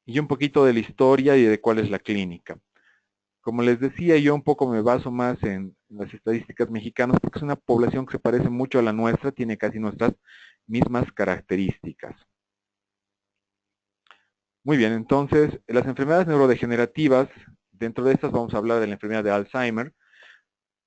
Y un poquito de la historia y de cuál es la clínica. Como les decía, yo un poco me baso más en las estadísticas mexicanas porque es una población que se parece mucho a la nuestra, tiene casi nuestras mismas características. Muy bien, entonces, las enfermedades neurodegenerativas, dentro de estas vamos a hablar de la enfermedad de Alzheimer.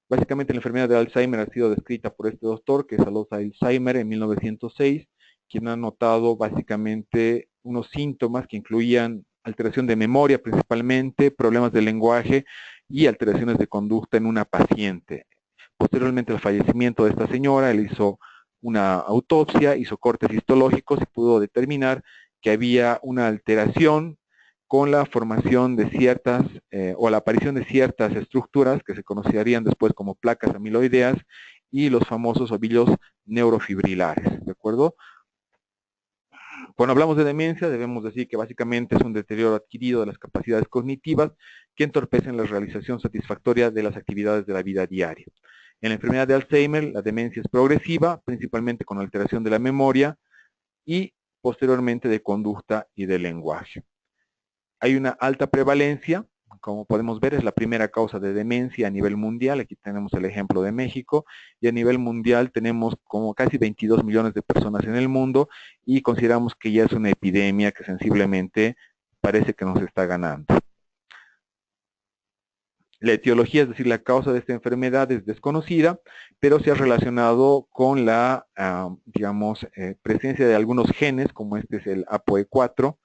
Básicamente la enfermedad de Alzheimer ha sido descrita por este doctor, que es Alois Alzheimer, en 1906, quien ha notado básicamente unos síntomas que incluían alteración de memoria principalmente, problemas de lenguaje y alteraciones de conducta en una paciente. Posteriormente al fallecimiento de esta señora, él hizo una autopsia, hizo cortes histológicos y pudo determinar que había una alteración con la formación de ciertas o la aparición de ciertas estructuras que se conocerían después como placas amiloideas y los famosos ovillos neurofibrilares, ¿de acuerdo? Cuando hablamos de demencia, debemos decir que básicamente es un deterioro adquirido de las capacidades cognitivas que entorpecen la realización satisfactoria de las actividades de la vida diaria. En la enfermedad de Alzheimer, la demencia es progresiva, principalmente con alteración de la memoria y posteriormente de conducta y de lenguaje. Hay una alta prevalencia, como podemos ver, es la primera causa de demencia a nivel mundial. Aquí tenemos el ejemplo de México. Y a nivel mundial tenemos como casi 22 millones de personas en el mundo y consideramos que ya es una epidemia que sensiblemente parece que nos está ganando. La etiología, es decir, la causa de esta enfermedad es desconocida, pero se ha relacionado con la, digamos, presencia de algunos genes, como este es el APOE4,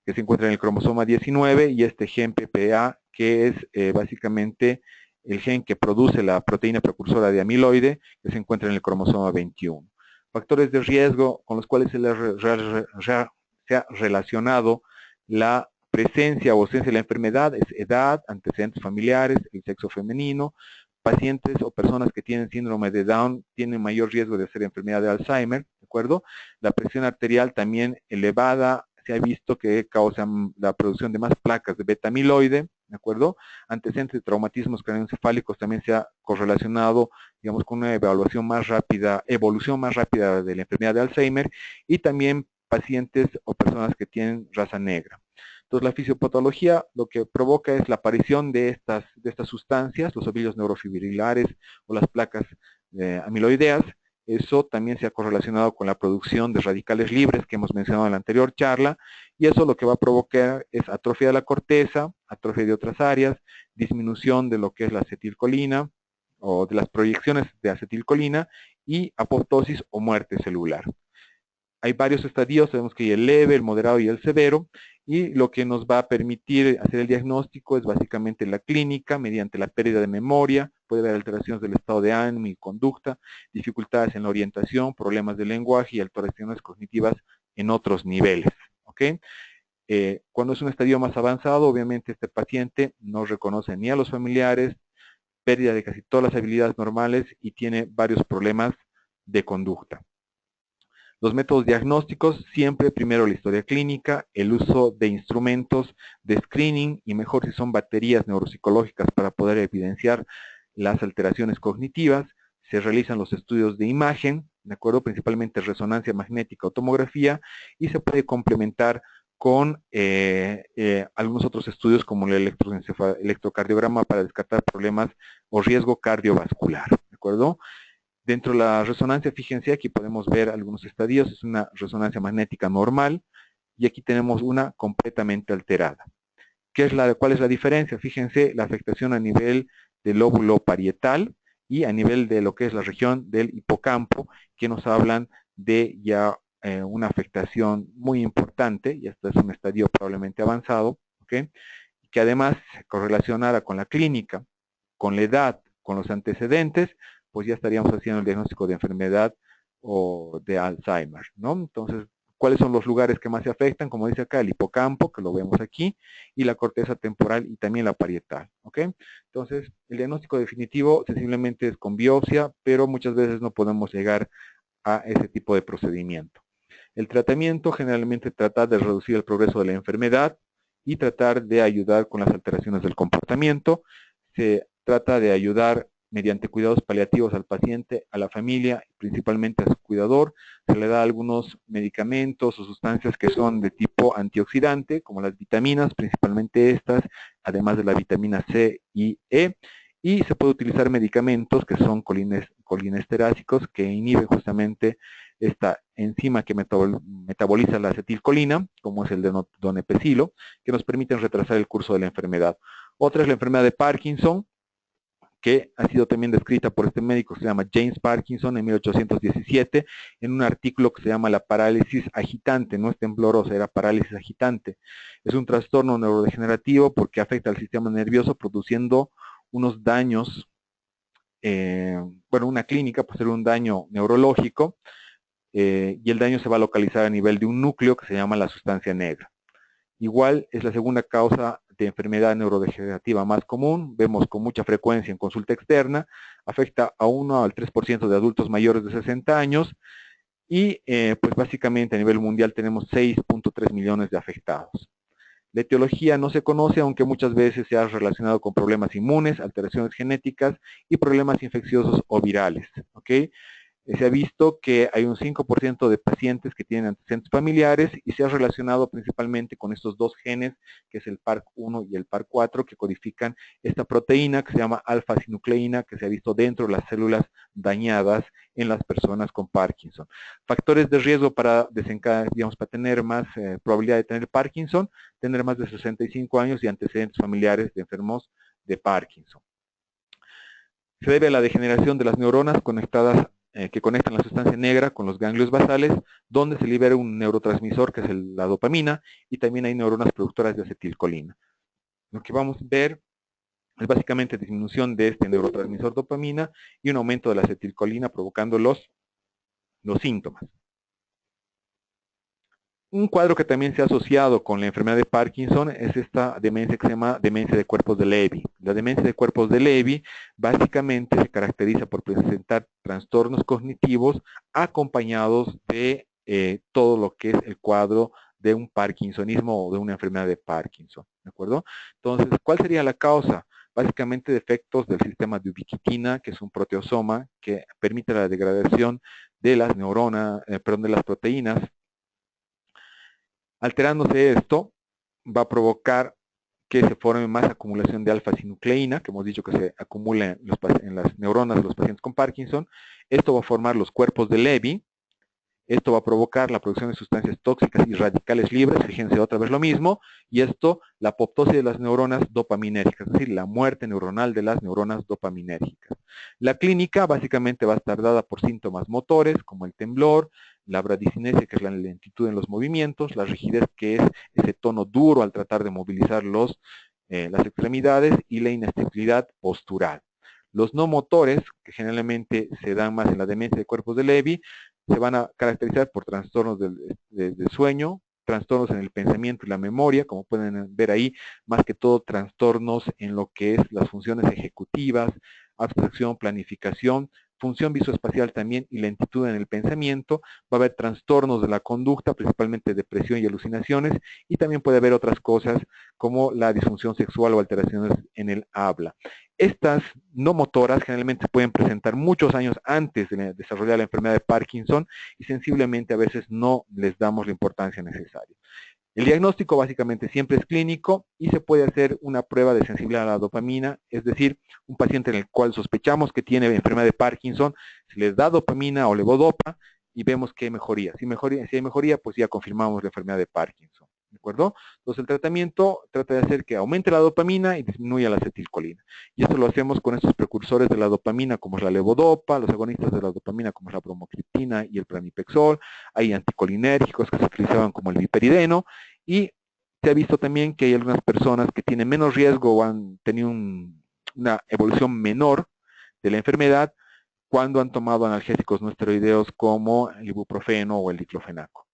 que se encuentra en el cromosoma 19, y este gen PPA, que es básicamente el gen que produce la proteína precursora de amiloide, que se encuentra en el cromosoma 21. Factores de riesgo con los cuales se ha relacionado la presencia o ausencia de la enfermedad es edad, antecedentes familiares, el sexo femenino. Pacientes o personas que tienen síndrome de Down tienen mayor riesgo de hacer enfermedad de Alzheimer, ¿de acuerdo? La presión arterial también elevada se ha visto que causa la producción de más placas de beta-amiloide, ¿de acuerdo? Antecedentes de traumatismos craneoencefálicos también se ha correlacionado, digamos, con una evolución más rápida de la enfermedad de Alzheimer, y también pacientes o personas que tienen raza negra. Entonces, la fisiopatología lo que provoca es la aparición de estas sustancias, los ovillos neurofibrilares o las placas amiloideas. Eso también se ha correlacionado con la producción de radicales libres que hemos mencionado en la anterior charla, y eso lo que va a provocar es atrofia de la corteza, atrofia de otras áreas, disminución de lo que es la acetilcolina o de las proyecciones de acetilcolina y apoptosis o muerte celular. Hay varios estadios, sabemos que hay el leve, el moderado y el severo, y lo que nos va a permitir hacer el diagnóstico es básicamente la clínica, mediante la pérdida de memoria, puede haber alteraciones del estado de ánimo y conducta, dificultades en la orientación, problemas de lenguaje y alteraciones cognitivas en otros niveles. ¿Okay? Cuando es un estadio más avanzado, obviamente este paciente no reconoce ni a los familiares, pérdida de casi todas las habilidades normales y tiene varios problemas de conducta. Los métodos diagnósticos, siempre primero la historia clínica, el uso de instrumentos de screening y mejor si son baterías neuropsicológicas para poder evidenciar las alteraciones cognitivas. Se realizan los estudios de imagen, ¿de acuerdo? Principalmente resonancia magnética o tomografía, y se puede complementar con algunos otros estudios como el electrocardiograma para descartar problemas o riesgo cardiovascular, ¿de acuerdo? Dentro de la resonancia, fíjense, aquí podemos ver algunos estadios, es una resonancia magnética normal, y aquí tenemos una completamente alterada. ¿Cuál es la diferencia? Fíjense, la afectación a nivel del lóbulo parietal, y a nivel de lo que es la región del hipocampo, que nos hablan de ya una afectación muy importante, y esto es un estadio probablemente avanzado, ¿okay? Que además se correlacionara con la clínica, con la edad, con los antecedentes, pues ya estaríamos haciendo el diagnóstico de enfermedad o de Alzheimer, ¿no? Entonces, ¿cuáles son los lugares que más se afectan? Como dice acá, el hipocampo, que lo vemos aquí, y la corteza temporal y también la parietal, ¿ok? Entonces, el diagnóstico definitivo sensiblemente es con biopsia, pero muchas veces no podemos llegar a ese tipo de procedimiento. El tratamiento generalmente trata de reducir el progreso de la enfermedad y tratar de ayudar con las alteraciones del comportamiento. Se trata de ayudar mediante cuidados paliativos al paciente, a la familia, principalmente a su cuidador. Se le da algunos medicamentos o sustancias que son de tipo antioxidante, como las vitaminas, principalmente estas, además de la vitamina C y E. Y se puede utilizar medicamentos que son colinesterásicos, que inhiben justamente esta enzima que metaboliza la acetilcolina, como es el de donepezilo, que nos permiten retrasar el curso de la enfermedad. Otra es la enfermedad de Parkinson, que ha sido también descrita por este médico que se llama James Parkinson en 1817, en un artículo que se llama la parálisis agitante, no es temblorosa, era parálisis agitante. Es un trastorno neurodegenerativo porque afecta al sistema nervioso produciendo unos daños, bueno, una clínica puede ser un daño neurológico, y el daño se va a localizar a nivel de un núcleo que se llama la sustancia negra. Igual es la segunda causa de enfermedad neurodegenerativa más común, vemos con mucha frecuencia en consulta externa, afecta a 1 al 3% de adultos mayores de 60 años y pues básicamente a nivel mundial tenemos 6.3 millones de afectados. La etiología no se conoce, aunque muchas veces se ha relacionado con problemas inmunes, alteraciones genéticas y problemas infecciosos o virales, ¿ok? Se ha visto que hay un 5% de pacientes que tienen antecedentes familiares y se ha relacionado principalmente con estos dos genes, que es el PARC1 y el PARC4, que codifican esta proteína que se llama alfa-sinucleína, que se ha visto dentro de las células dañadas en las personas con Parkinson. Factores de riesgo para desencadenar, digamos, para tener más probabilidad de tener Parkinson, tener más de 65 años y antecedentes familiares de enfermos de Parkinson. Se debe a la degeneración de las neuronas conectadas que conectan la sustancia negra con los ganglios basales, donde se libera un neurotransmisor que es la dopamina, y también hay neuronas productoras de acetilcolina. Lo que vamos a ver es básicamente disminución de este neurotransmisor dopamina y un aumento de la acetilcolina provocando los síntomas. Un cuadro que también se ha asociado con la enfermedad de Parkinson es esta demencia que se llama demencia de cuerpos de Levy. La demencia de cuerpos de Levy básicamente se caracteriza por presentar trastornos cognitivos acompañados de todo lo que es el cuadro de un parkinsonismo o de una enfermedad de Parkinson, ¿de acuerdo? Entonces, ¿cuál sería la causa? Básicamente defectos del sistema de ubiquitina, que es un proteosoma que permite la degradación de las neuronas, de las proteínas. Alterándose esto, va a provocar que se forme más acumulación de alfa-sinucleína, que hemos dicho que se acumula en las neuronas de los pacientes con Parkinson. Esto va a formar los cuerpos de Levy. Esto va a provocar la producción de sustancias tóxicas y radicales libres, fíjense otra vez lo mismo, y esto, la apoptosis de las neuronas dopaminérgicas, es decir, la muerte neuronal de las neuronas dopaminérgicas. La clínica básicamente va a estar dada por síntomas motores, como el temblor, la bradicinesia, que es la lentitud en los movimientos, la rigidez, que es ese tono duro al tratar de movilizar las extremidades, y la inestabilidad postural. Los no motores, que generalmente se dan más en la demencia de cuerpos de Levy, se van a caracterizar por trastornos del sueño, trastornos en el pensamiento y la memoria, como pueden ver ahí, más que todo trastornos en lo que es las funciones ejecutivas, abstracción, planificación, función visoespacial también y lentitud en el pensamiento. Va a haber trastornos de la conducta, principalmente depresión y alucinaciones, y también puede haber otras cosas como la disfunción sexual o alteraciones en el habla. Estas no motoras generalmente pueden presentar muchos años antes de desarrollar la enfermedad de Parkinson y sensiblemente a veces no les damos la importancia necesaria. El diagnóstico básicamente siempre es clínico y se puede hacer una prueba de sensibilidad a la dopamina, es decir, un paciente en el cual sospechamos que tiene enfermedad de Parkinson, se les da dopamina o levodopa y vemos que hay mejoría. Si hay mejoría, pues ya confirmamos la enfermedad de Parkinson. ¿de acuerdo? Entonces el tratamiento trata de hacer que aumente la dopamina y disminuya la acetilcolina. Y esto lo hacemos con estos precursores de la dopamina como es la levodopa, los agonistas de la dopamina como es la bromocriptina y el pranipexol. Hay anticolinérgicos que se utilizaban como el viperideno y se ha visto también que hay algunas personas que tienen menos riesgo o han tenido una evolución menor de la enfermedad cuando han tomado analgésicos no esteroideos como el ibuprofeno o el diclofenaco.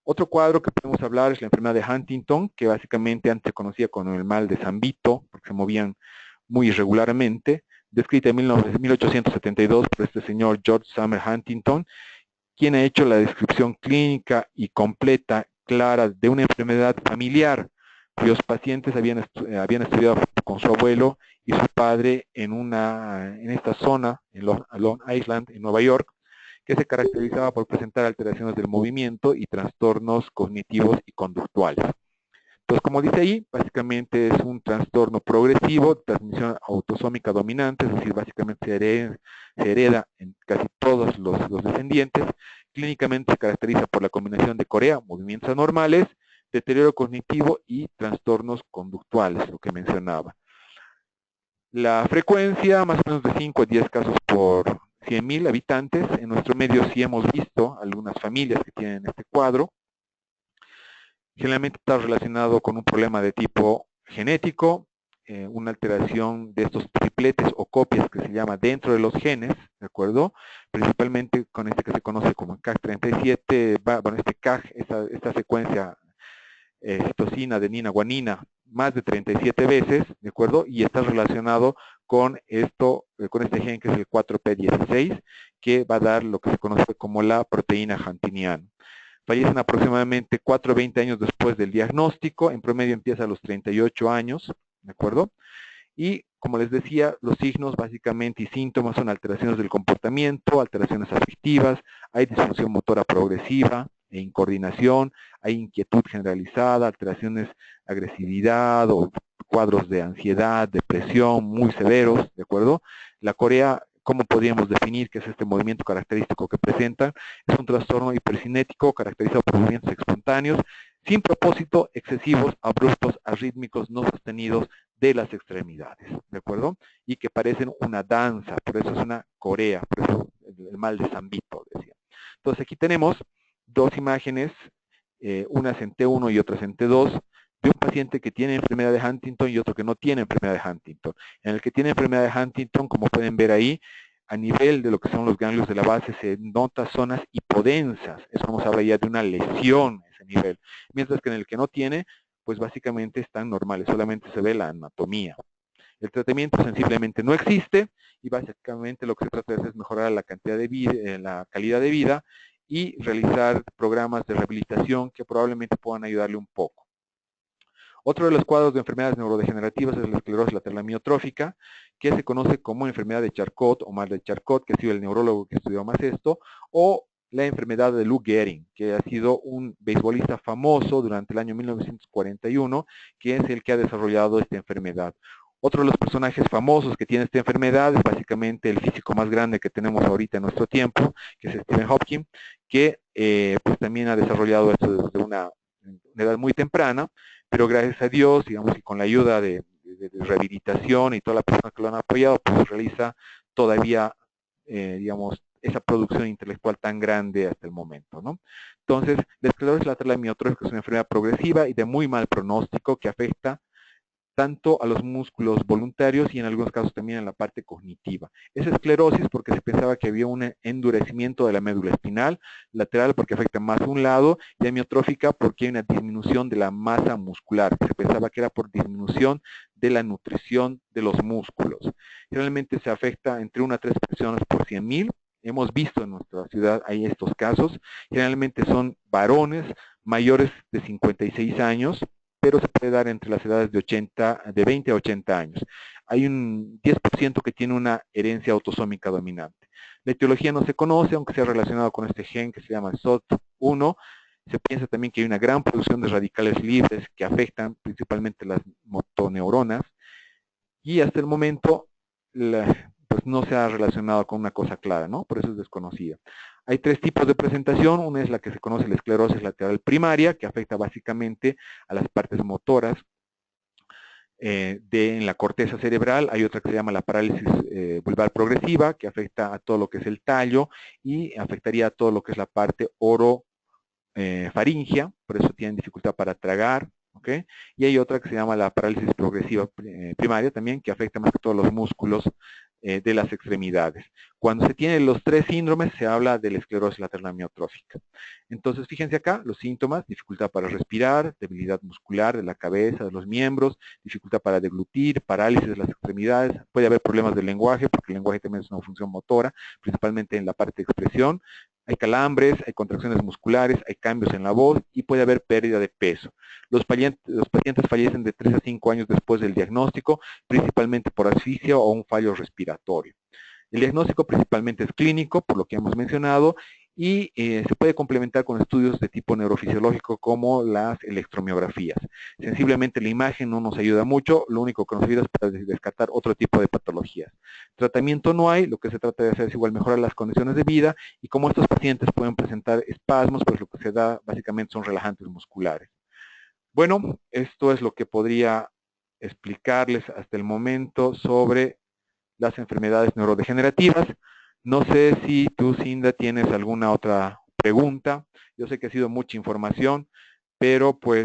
Otro cuadro que podemos hablar es la enfermedad de Huntington, que básicamente antes se conocía como el mal de San Vito, porque se movían muy irregularmente, descrita en 1872 por este señor George Sumner Huntington, quien ha hecho la descripción clínica y completa, clara, de una enfermedad familiar, cuyos pacientes habían estudiado con su abuelo y su padre en esta zona, en Long Island, en Nueva York, que se caracterizaba por presentar alteraciones del movimiento y trastornos cognitivos y conductuales. Entonces, como dice ahí, básicamente es un trastorno progresivo, transmisión autosómica dominante, es decir, básicamente se hereda en casi todos los descendientes. Clínicamente se caracteriza por la combinación de corea, movimientos anormales, deterioro cognitivo y trastornos conductuales, lo que mencionaba. La frecuencia, más o menos de 5 a 10 casos por 100,000 habitantes. En nuestro medio sí hemos visto algunas familias que tienen este cuadro. Generalmente está relacionado con un problema de tipo genético, una alteración de estos tripletes o copias que se llama dentro de los genes, ¿de acuerdo? Principalmente con este que se conoce como CAG37, bueno, este CAG, esta secuencia citosina, adenina, guanina, más de 37 veces, ¿de acuerdo? Y está relacionado con con este gen que es el 4P16, que va a dar lo que se conoce como la proteína huntingtiana. Fallecen aproximadamente 4 a 20 años después del diagnóstico, en promedio empieza a los 38 años, ¿de acuerdo? Y como les decía, los signos básicamente y síntomas son alteraciones del comportamiento, alteraciones afectivas, hay disfunción motora progresiva e incoordinación, hay inquietud generalizada, alteraciones de agresividad o cuadros de ansiedad, depresión muy severos, ¿de acuerdo? La corea, ¿cómo podríamos definir qué es este movimiento característico que presentan? Es un trastorno hipercinético caracterizado por movimientos espontáneos, sin propósito, excesivos, abruptos, arrítmicos, no sostenidos de las extremidades, ¿de acuerdo? Y que parecen una danza, por eso es una corea, por eso el mal de San Vito, decía. Entonces aquí tenemos dos imágenes, unas en T1 y otras en T2, de un paciente que tiene enfermedad de Huntington y otro que no tiene enfermedad de Huntington. En el que tiene enfermedad de Huntington, como pueden ver ahí, a nivel de lo que son los ganglios de la base se nota zonas hipodensas, eso nos habla ya de una lesión a ese nivel, mientras que en el que no tiene, pues básicamente están normales, solamente se ve la anatomía. El tratamiento sensiblemente no existe y básicamente lo que se trata de hacer es mejorar la calidad de vida y realizar programas de rehabilitación que probablemente puedan ayudarle un poco. Otro de los cuadros de enfermedades neurodegenerativas es la esclerosis lateral amiotrófica, que se conoce como enfermedad de Charcot o mal de Charcot, que ha sido el neurólogo que estudió más esto, o la enfermedad de Lou Gehrig, que ha sido un beisbolista famoso durante el año 1941, que es el que ha desarrollado esta enfermedad. Otro de los personajes famosos que tiene esta enfermedad es básicamente el físico más grande que tenemos ahorita en nuestro tiempo, que es Stephen Hawking, que pues también ha desarrollado esto desde una edad muy temprana, pero gracias a Dios, digamos, y con la ayuda de rehabilitación y toda la persona que lo han apoyado, pues realiza todavía, digamos, esa producción intelectual tan grande hasta el momento, ¿no? Entonces, la esclerosis lateral amiotrófica es una enfermedad progresiva y de muy mal pronóstico que afecta tanto a los músculos voluntarios y en algunos casos también en la parte cognitiva. Es esclerosis porque se pensaba que había un endurecimiento de la médula espinal, lateral porque afecta más un lado, y amiotrófica porque hay una disminución de la masa muscular. Se pensaba que era por disminución de la nutrición de los músculos. Generalmente se afecta entre 1 a 3 personas por 100,000. Hemos visto en nuestra ciudad hay estos casos. Generalmente son varones mayores de 56 años, pero se puede dar entre las edades de 20 a 80 años. Hay un 10% que tiene una herencia autosómica dominante. La etiología no se conoce, aunque sea relacionado con este gen que se llama SOT1. Se piensa también que hay una gran producción de radicales libres que afectan principalmente las motoneuronas, y hasta el momento pues no se ha relacionado con una cosa clara, ¿no? Por eso es desconocida. Hay tres tipos de presentación. Una es la que se conoce la esclerosis lateral primaria, que afecta básicamente a las partes motoras en la corteza cerebral. Hay otra que se llama la parálisis vulvar progresiva, que afecta a todo lo que es el tallo y afectaría a todo lo que es la parte orofaringia, por eso tienen dificultad para tragar. ¿Okay? Y hay otra que se llama la parálisis progresiva primaria también, que afecta más que todos los músculos de las extremidades. Cuando se tienen los tres síndromes, se habla de la esclerosis lateral amiotrófica. Entonces, fíjense acá, los síntomas: dificultad para respirar, debilidad muscular de la cabeza, de los miembros, dificultad para deglutir, parálisis de las extremidades, puede haber problemas del lenguaje, porque el lenguaje también es una función motora, principalmente en la parte de expresión. Hay calambres, hay contracciones musculares, hay cambios en la voz y puede haber pérdida de peso. Los pacientes fallecen de 3 a 5 años después del diagnóstico, principalmente por asfixia o un fallo respiratorio. El diagnóstico principalmente es clínico, por lo que hemos mencionado, y se puede complementar con estudios de tipo neurofisiológico como las electromiografías. Sensiblemente la imagen no nos ayuda mucho, lo único que nos ayuda es para descartar otro tipo de patologías. Tratamiento no hay, lo que se trata de hacer es igual mejorar las condiciones de vida, y como estos pacientes pueden presentar espasmos, pues lo que se da básicamente son relajantes musculares. Bueno, esto es lo que podría explicarles hasta el momento sobre las enfermedades neurodegenerativas. No sé si tú, Cinda, tienes alguna otra pregunta. Yo sé que ha sido mucha información, pero pues